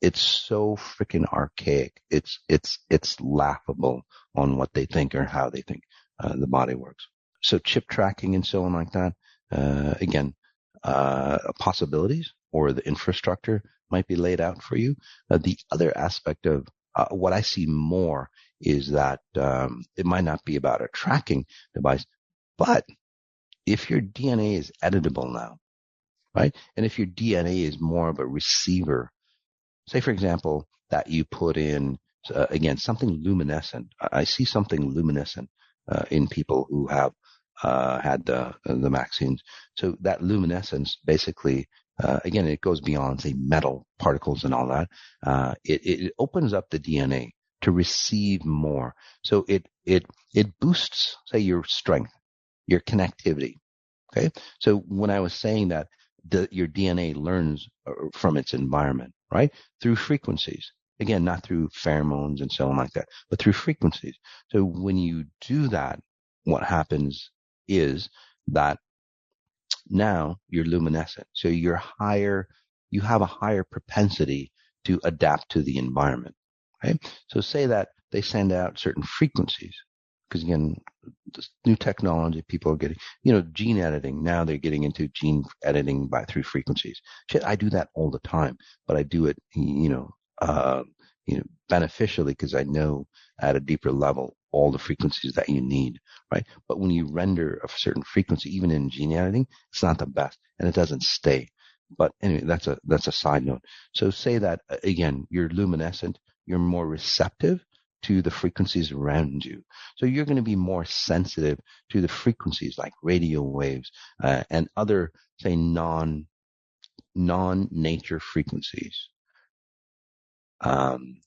it's so freaking archaic. It's laughable on what they think or how they think the body works. So chip tracking and so on like that, again, possibilities or the infrastructure might be laid out for you. The other aspect of what I see more is that it might not be about a tracking device, but if your DNA is editable now, right? And if your DNA is more of a receiver, say, for example, that you put in, again, something luminescent. I see something luminescent in people who have had the vaccines. So that luminescence basically, again, it goes beyond, say, metal particles and all that. It opens up the DNA to receive more. So it boosts, say, your strength, your connectivity. Okay. So when I was saying that your DNA learns from its environment, right? Through frequencies. Again, not through pheromones and so on like that, but through frequencies. So when you do that, what happens is that now you're luminescent. So you have a higher propensity to adapt to the environment. Okay. So say that they send out certain frequencies, because again, this new technology, people are getting, gene editing. Now they're getting into gene editing through frequencies. Shit, I do that all the time, but I do it, beneficially, because I know at a deeper level all the frequencies that you need, right? But when you render a certain frequency, even in gene editing, it's not the best, and it doesn't stay. But anyway, that's a side note. So say that again, you're luminescent, you're more receptive to the frequencies around you. So you're going to be more sensitive to the frequencies like radio waves and other, say, non-nature frequencies.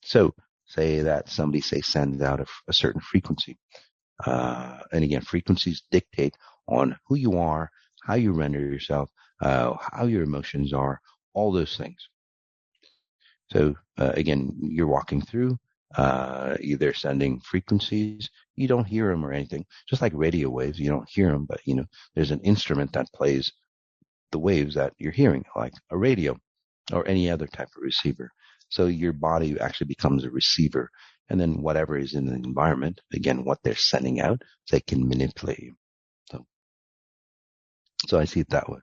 So say that somebody, say, sends out a certain frequency. And again, frequencies dictate on who you are, how you render yourself, how your emotions are, all those things. So again, you're walking through, they're sending frequencies. You don't hear them or anything. Just like radio waves, you don't hear them, but there's an instrument that plays the waves that you're hearing, like a radio or any other type of receiver. So your body actually becomes a receiver, and then whatever is in the environment, again, what they're sending out, they can manipulate you. So I see it that way.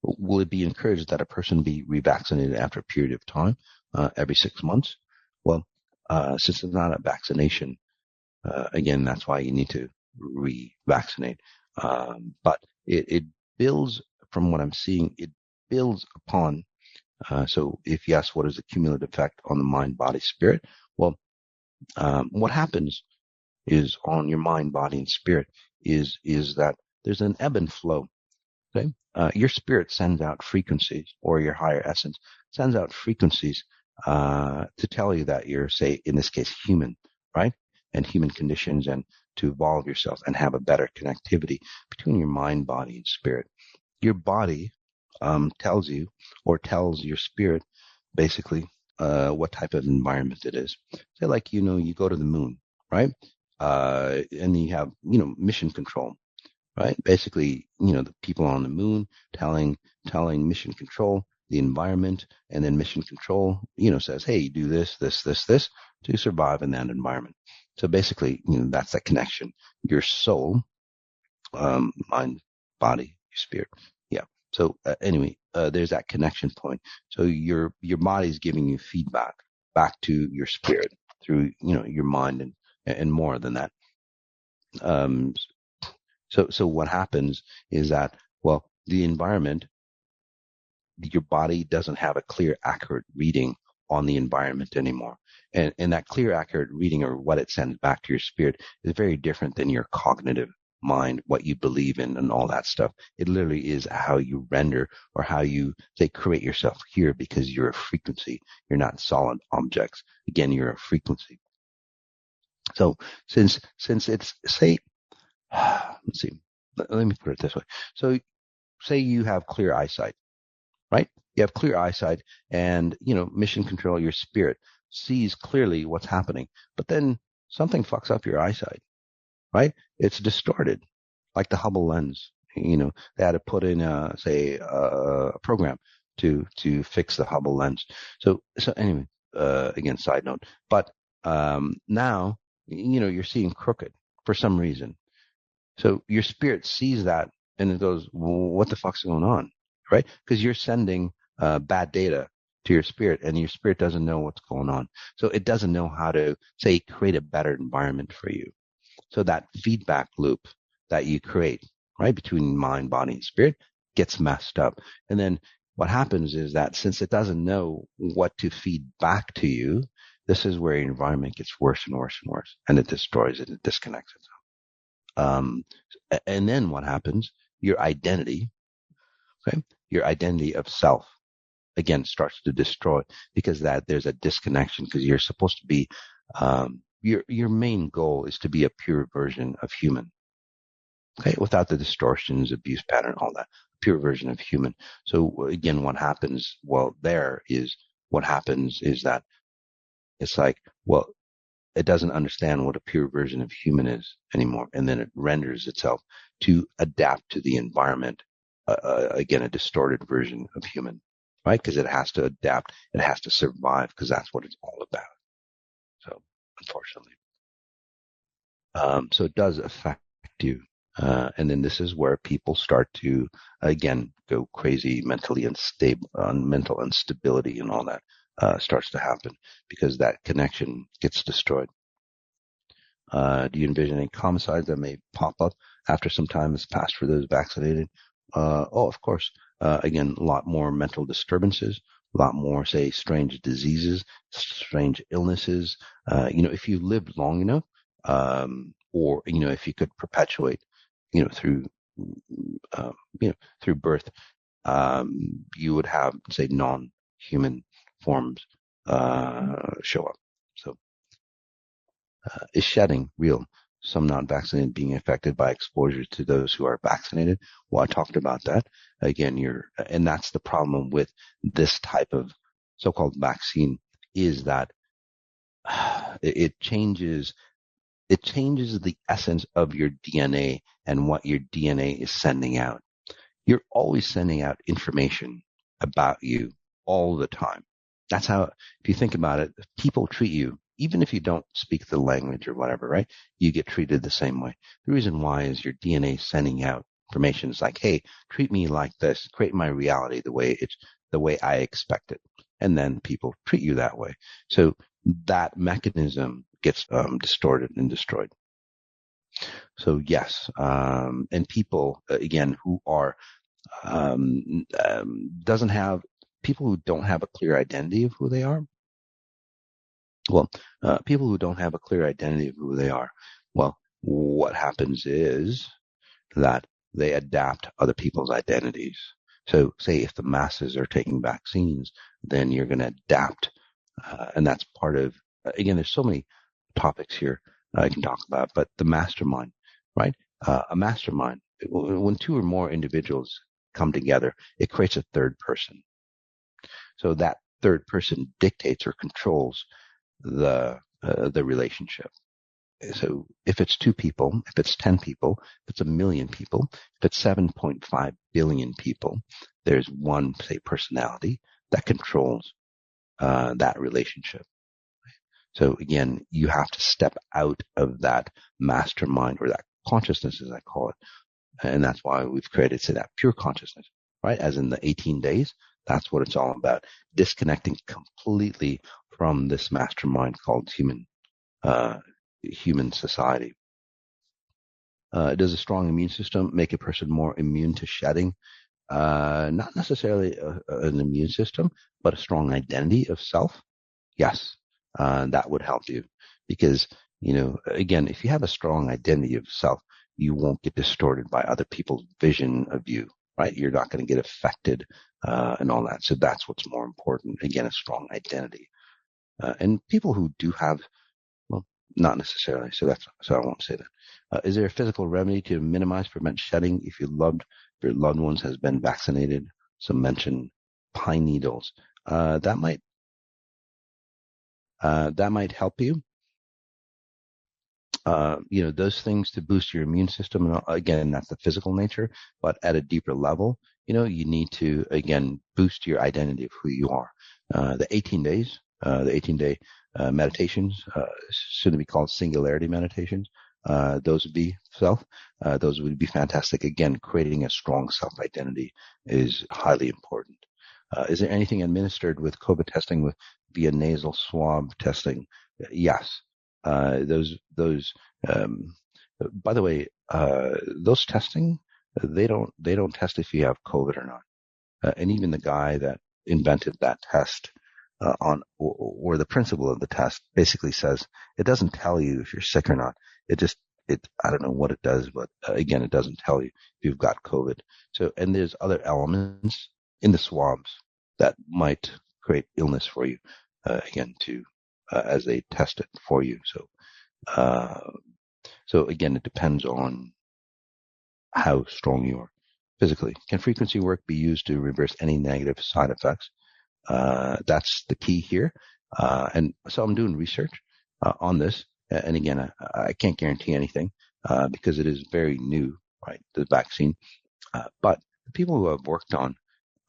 Will it be encouraged that a person be revaccinated after a period of time, every 6 months? Well, since it's not a vaccination, again, that's why you need to revaccinate. But it builds, from what I'm seeing, it builds upon. So if yes, what is the cumulative effect on the mind, body, spirit? Well, what happens is on your mind, body, and spirit is that there's an ebb and flow. Okay, your spirit sends out frequencies, or your higher essence sends out frequencies to tell you that you're, say, in this case, human, right? And human conditions, and to evolve yourself and have a better connectivity between your mind, body, and spirit. Your body tells you, or tells your spirit, basically, what type of environment it is. Say, like, you go to the moon, right? And you have, mission control, right? Basically, the people on the moon telling mission control the environment, and then mission control, says, hey, do this, this, this, this to survive in that environment. So basically, that's that connection. Your soul, mind, body, spirit. Yeah. So anyway, there's that connection point. So your body's giving you feedback back to your spirit through, your mind, and more than that. So what happens is that, well, the environment, your body doesn't have a clear, accurate reading on the environment anymore. And that clear, accurate reading, or what it sends back to your spirit, is very different than your cognitive mind, what you believe in and all that stuff. It literally is how you render, or how you, say, create yourself here, because you're a frequency. You're not solid objects. Again, you're a frequency. So since it's, say, let's see, let me put it this way. So say you have clear eyesight, right? You have clear eyesight, and, mission control, your spirit sees clearly what's happening, but then something fucks up your eyesight, right? It's distorted, like the Hubble lens. They had to put in, a program to fix the Hubble lens. So anyway, again, side note, but now, you're seeing crooked for some reason. So your spirit sees that, and it goes, well, what the fuck's going on, right? Because you're sending bad data to your spirit, and your spirit doesn't know what's going on. So it doesn't know how to, say, create a better environment for you. So that feedback loop that you create, right, between mind, body, and spirit gets messed up. And then what happens is that, since it doesn't know what to feed back to you, this is where your environment gets worse and worse and worse, and it destroys it, it disconnects itself. And then what happens? Your identity, okay, your identity of self, again, starts to destroy, because that there's a disconnection. Because you're supposed to be, your main goal is to be a pure version of human, okay, without the distortions, abuse pattern, all that. Pure version of human. So again, what happens? Well, what happens is that it's like, well, it doesn't understand what a pure version of human is anymore. And then it renders itself to adapt to the environment. Again, a distorted version of human, right? Because it has to adapt. It has to survive, because that's what it's all about. So, unfortunately. So it does affect you. And then this is where people start to, again, go crazy, mentally unstable, mental instability, and all that starts to happen, because that connection gets destroyed. Do you envision any homicides that may pop up after some time has passed for those vaccinated? Of course. Again, a lot more mental disturbances, a lot more, say, strange diseases, strange illnesses. If you lived long enough, or, if you could perpetuate, through, through birth, you would have, say, non-human forms show up. So, is shedding real? Some not vaccinated being affected by exposure to those who are vaccinated. Well, I talked about that. Again, and that's the problem with this type of so-called vaccine, is that it changes the essence of your DNA and what your DNA is sending out. You're always sending out information about you all the time. That's how, if you think about it, people treat you, even if you don't speak the language or whatever, right? You get treated the same way. The reason why is your DNA sending out information. It's like, hey, treat me like this, create my reality the way I expect it. And then people treat you that way. So that mechanism gets distorted and destroyed. So yes, and people, again, who are, doesn't have, people who don't have a clear identity of who they are. Well, people who don't have a clear identity of who they are, well, what happens is that they adapt other people's identities. So say if the masses are taking vaccines, then you're going to adapt. And that's part of, again, there's so many topics here I can talk about, but the mastermind, right? A mastermind, when two or more individuals come together, it creates a third person. So that third person dictates or controls the relationship. So if it's 2 people, if it's 10 people, if it's 1 million people, if it's 7.5 billion people, there's one, say, personality that controls that relationship. So again, you have to step out of that mastermind or that consciousness, as I call it. And that's why we've created, say, that pure consciousness, right? As in the 18 days, that's what it's all about. Disconnecting completely from this mastermind called human society. Does a strong immune system make a person more immune to shedding? Not necessarily an immune system, but a strong identity of self. Yes, that would help you because, again, if you have a strong identity of self, you won't get distorted by other people's vision of you, right? You're not going to get affected and all that. So that's what's more important. Again, a strong identity. And people who do have, well, not necessarily. So I won't say that. Is there a physical remedy to minimize, prevent shedding if your loved ones has been vaccinated? Some mention pine needles. That might help you. Those things to boost your immune system. And again, that's the physical nature, but at a deeper level, you need to, again, boost your identity of who you are. The 18 days, the 18-day meditations, soon to be called singularity meditations. Those would be those would be fantastic. Again, creating a strong self-identity is highly important. Is there anything administered with COVID testing via nasal swab testing? Yes. Those, by the way, those testing, they don't test if you have COVID or not. And even the guy that invented that test, or the principle of the test basically says it doesn't tell you if you're sick or not. I don't know what it does, but again, it doesn't tell you if you've got COVID. So, and there's other elements in the swabs that might create illness for you, again, as they test it for you. So again, it depends on how strong you are physically. Can frequency work be used to reverse any negative side effects? That's the key here. And so I'm doing research on this. And again, I can't guarantee anything because it is very new, right? The vaccine. But the people who have worked on,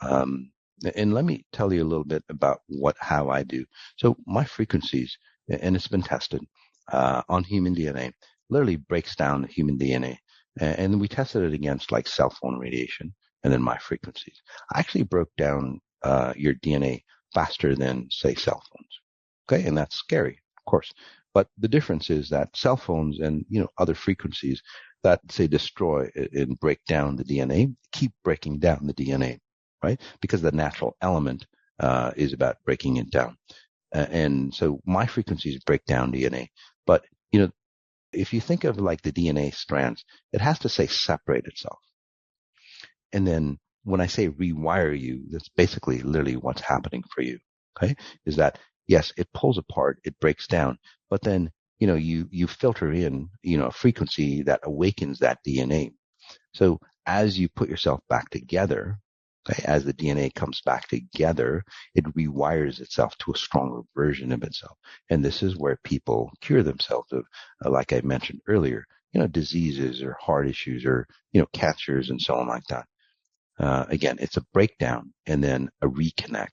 and let me tell you a little bit about how I do. So my frequencies, and it's been tested on human DNA, literally breaks down the human DNA. And we tested it against like cell phone radiation and then my frequencies. I actually broke down your DNA faster than, say, cell phones. Okay, and that's scary, of course. But the difference is that cell phones and other frequencies that, say, destroy and break down the DNA keep breaking down the DNA, right? Because the natural element is about breaking it down. And so my frequencies break down DNA. But, if you think of like the DNA strands, it has to, say, separate itself. And then when I say rewire you, that's basically literally what's happening for you. Okay. Is that, yes, it pulls apart, it breaks down, but then, you filter in, a frequency that awakens that DNA. So as you put yourself back together, okay, as the DNA comes back together, it rewires itself to a stronger version of itself. And this is where people cure themselves of, like I mentioned earlier, diseases or heart issues or, cancers and so on like that. Again, it's a breakdown and then a reconnect,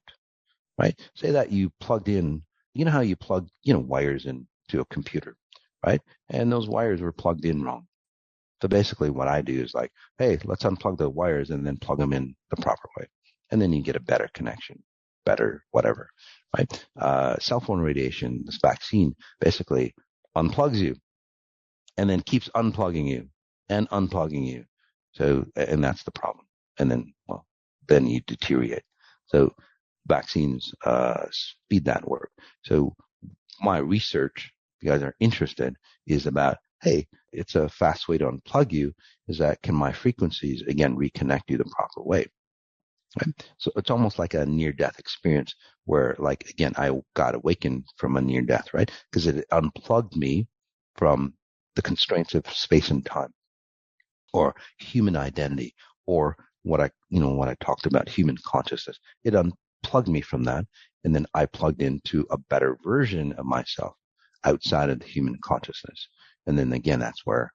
right? Say that you plugged in, how you plug, wires into a computer, right? And those wires were plugged in wrong. So basically what I do is like, hey, let's unplug the wires and then plug them in the proper way. And then you get a better connection, better whatever, right? Cell phone radiation, this vaccine basically unplugs you and then keeps unplugging you and unplugging you. So, and that's the problem. And then, well, then you deteriorate. So vaccines speed that work. So my research, if you guys are interested, is about hey, it's a fast way to unplug you, is that can my frequencies, again, reconnect you the proper way? Right? So it's almost like a near-death experience where, like, again, I got awakened from a near-death, right? Because it unplugged me from the constraints of space and time or human identity or what I talked about, human consciousness. It unplugged me from that. And then I plugged into a better version of myself outside of the human consciousness. And then again, that's where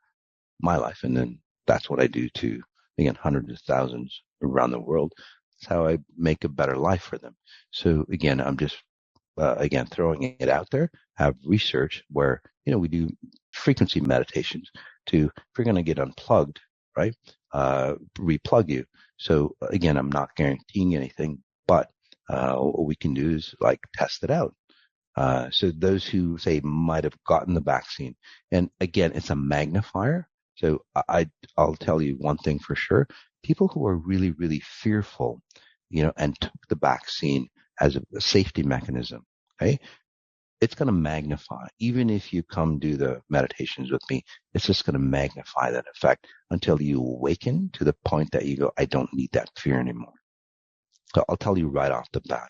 my life. And then that's what I do to, again, hundreds of thousands around the world. That's how I make a better life for them. So again, I'm just, again, throwing it out there, have research where, we do frequency meditations to, if you're going to get unplugged, right, replug you. So again, I'm not guaranteeing anything, but what we can do is like test it out. So those who say might have gotten the vaccine, and again, it's a magnifier. So I'll tell you one thing for sure: people who are really, really fearful, and took the vaccine as a safety mechanism, okay, it's going to magnify. Even if you come do the meditations with me, it's just going to magnify that effect until you awaken to the point that you go, I don't need that fear anymore. So I'll tell you right off the bat.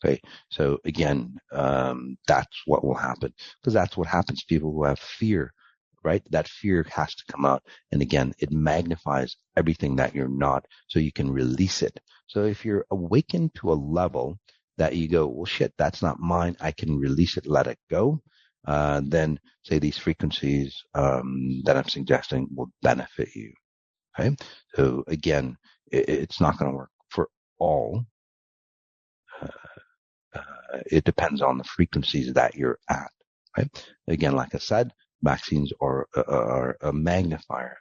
Okay, so again, that's what will happen, because that's what happens to people who have fear, right? That fear has to come out. And again, it magnifies everything that you're not, so you can release it. So if you're awakened to a level that you go, well, shit, that's not mine, I can release it, let it go, then say these frequencies that I'm suggesting will benefit you. Okay, so again, it's not going to work for all. It depends on the frequencies that you're at. Right? Again, like I said, vaccines are a magnifier.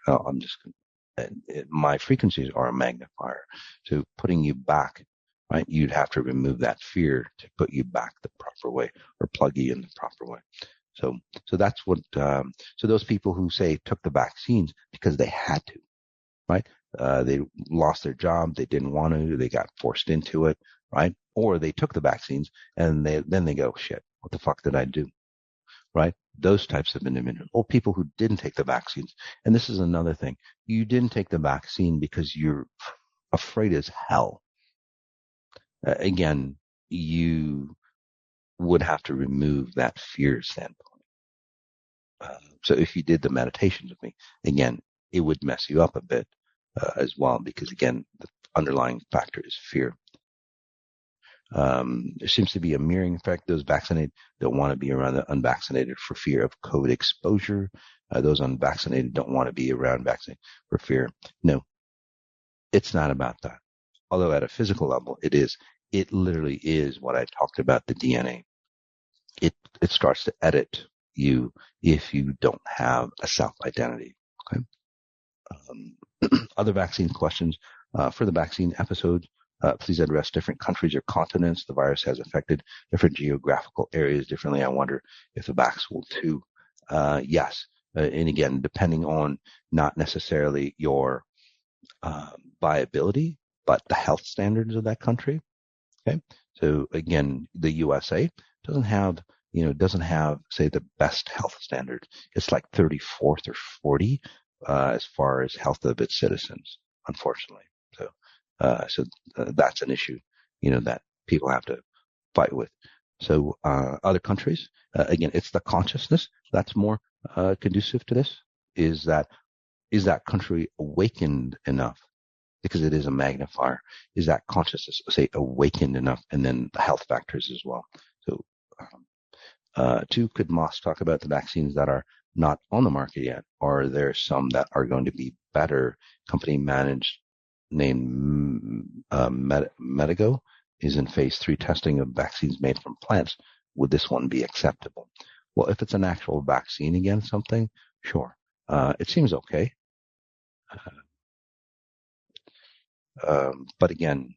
My frequencies are a magnifier. So putting you back, right? You'd have to remove that fear to put you back the proper way or plug you in the proper way. So that's what. So those people who say took the vaccines because they had to, right? They lost their job, they didn't want to, they got forced into it, right? Or they took the vaccines and then they go, shit, what the fuck did I do? Right? Those types of individuals, or people who didn't take the vaccines. And this is another thing. You didn't take the vaccine because you're afraid as hell. Again, you would have to remove that fear standpoint. So if you did the meditations with me, again, it would mess you up a bit as well, because again, the underlying factor is fear. There seems to be a mirroring effect. Those vaccinated don't want to be around the unvaccinated for fear of COVID exposure. Those unvaccinated don't want to be around vaccinated for fear. No, it's not about that. Although at a physical level, it is. It literally is what I talked about, the DNA. It starts to edit you if you don't have a self-identity. Okay. Other vaccine questions for the vaccine episodes. Please address different countries or continents. The virus has affected different geographical areas differently. I wonder if the vax will too. Yes. And again, depending on not necessarily your viability, but the health standards of that country. Okay. So again, the USA doesn't have, say, the best health standards. It's like 34th or 40 as far as health of its citizens, unfortunately. So that's an issue, that people have to fight with. So other countries, again, it's the consciousness that's more conducive to this. Is that country awakened enough? Because it is a magnifier. Is that consciousness, say, awakened enough? And then the health factors as well. So, two, could Moss talk about the vaccines that are not on the market yet? Or are there some that are going to be better? Company managed, named Medigo, is in phase 3 testing of vaccines made from plants. Would this one be acceptable? Well, if it's an actual vaccine against something, sure. It seems okay. But again,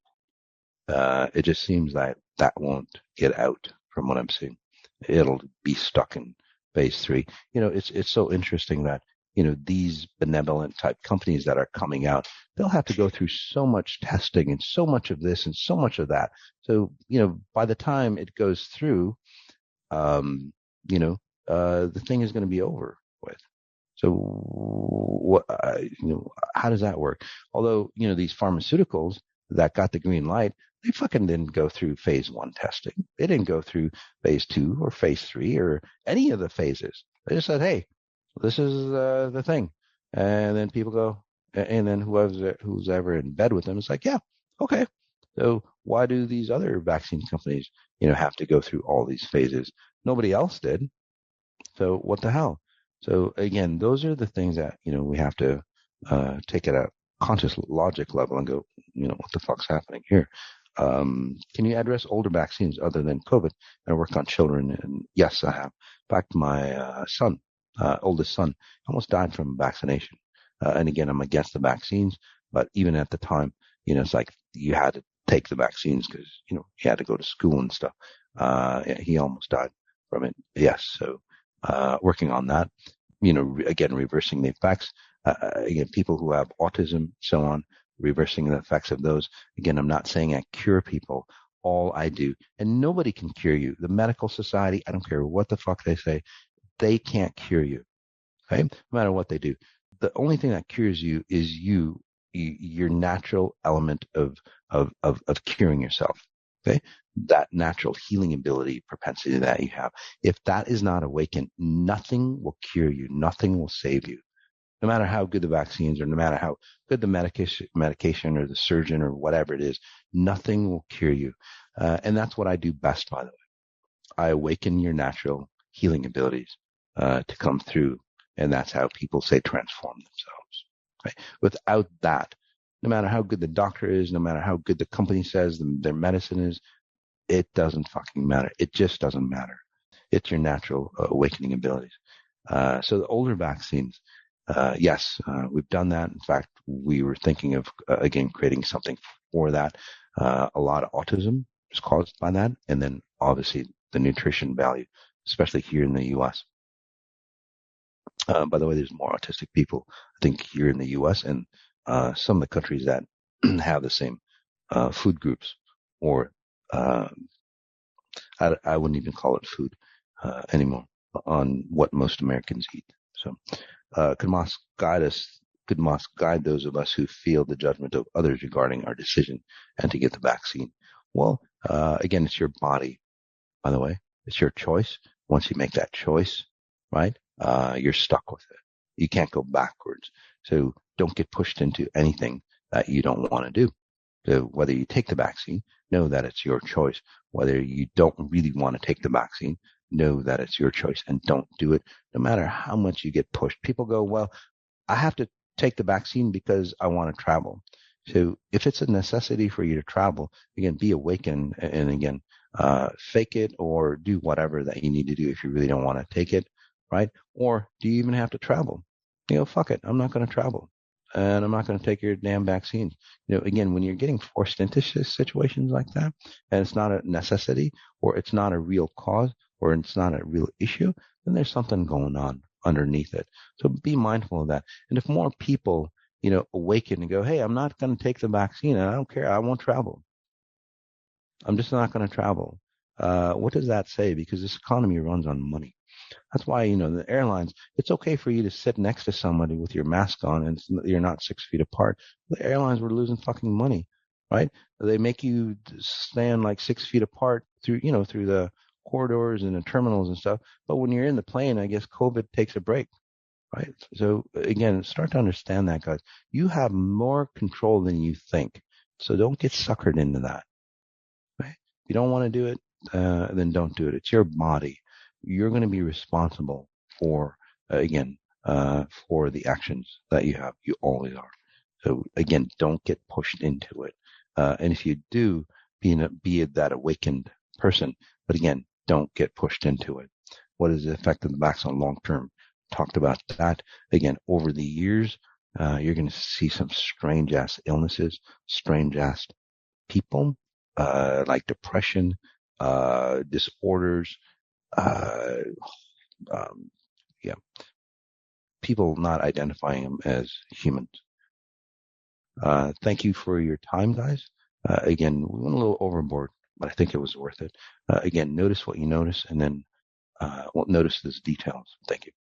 it just seems that won't get out from what I'm seeing. It'll be stuck in phase 3. It's so interesting that, these benevolent type companies that are coming out, they'll have to go through so much testing and so much of this and so much of that. So, by the time it goes through, the thing is going to be over with. So what, how does that work? Although, these pharmaceuticals that got the green light, they fucking didn't go through phase 1 testing. They didn't go through phase 2 or phase 3 or any of the phases. They just said, hey, this is the thing. And then people go, and then who's ever in bed with them is like, yeah, okay. So why do these other vaccine companies, have to go through all these phases? Nobody else did. So what the hell? So again, those are the things that, we have to take at a conscious logic level and go, what the fuck's happening here? Can you address older vaccines other than COVID? I work on children, and yes, I have. In fact, my oldest son, almost died from vaccination. And again, I'm against the vaccines, but even at the time, it's like you had to take the vaccines because, he had to go to school and stuff. He almost died from it. Yes. So, working on that, again, reversing the effects. Again, people who have autism, so on, reversing the effects of those. Again, I'm not saying I cure people. All I do, and nobody can cure you. The medical society, I don't care what the fuck they say, they can't cure you. Okay? No matter what they do. The only thing that cures you is your natural element of curing yourself. Okay? That natural healing ability, propensity that you have. If that is not awakened, nothing will cure you. Nothing will save you. No matter how good the vaccines are, no matter how good the medication or the surgeon or whatever it is, nothing will cure you. And that's what I do best, by the way. I awaken your natural healing abilities to come through. And that's how people say transform themselves. Right? Without that, no matter how good the doctor is, no matter how good the company says their medicine is, it doesn't fucking matter. It just doesn't matter. It's your natural awakening abilities. So the older vaccines, yes, we've done that. In fact, we were thinking of, again, creating something for that. A lot of autism is caused by that. And then obviously the nutrition value, especially here in the U.S. By the way, there's more autistic people, I think, here in the U.S. and some of the countries that have the same food groups, or I wouldn't even call it food anymore, on what most Americans eat. So, could Moss guide us? Could Moss guide those of us who feel the judgment of others regarding our decision and to get the vaccine? Well, again, it's your body, by the way. It's your choice. Once you make that choice, right, you're stuck with it. You can't go backwards. So don't get pushed into anything that you don't want to do. So whether you take the vaccine, know that it's your choice. Whether you don't really want to take the vaccine, know that it's your choice and don't do it, no matter how much you get pushed. People go, well, I have to take the vaccine because I want to travel. So if it's a necessity for you to travel, again, be awakened and again, fake it or do whatever that you need to do if you really don't want to take it, right? Or do you even have to travel? Fuck it. I'm not going to travel and I'm not going to take your damn vaccines. Again, when you're getting forced into situations like that and it's not a necessity or it's not a real cause or it's not a real issue, then there's something going on underneath it. So be mindful of that. And if more people, awaken and go, hey, I'm not going to take the vaccine and I don't care. I won't travel. I'm just not going to travel. What does that say? Because this economy runs on money. That's why, the airlines, it's okay for you to sit next to somebody with your mask on and you're not 6 feet apart. The airlines were losing fucking money, right? They make you stand like 6 feet apart through the corridors and the terminals and stuff. But when you're in the plane, I guess COVID takes a break, right? So again, start to understand that, guys. You have more control than you think. So don't get suckered into that, right? If you don't want to do it, then don't do it. It's your body. You're going to be responsible for, for the actions that you have. You always are. So again, don't get pushed into it. And if you do, be that awakened person. But again, don't get pushed into it. What is the effect of the vaccine on long term? Talked about that. Again, over the years, you're going to see some strange ass illnesses, strange ass people, like depression, disorders, uh, yeah, people not identifying them as humans. Thank you for your time, guys. Again, we went a little overboard, but I think it was worth it. Again, notice what you notice and then notice those details. Thank you.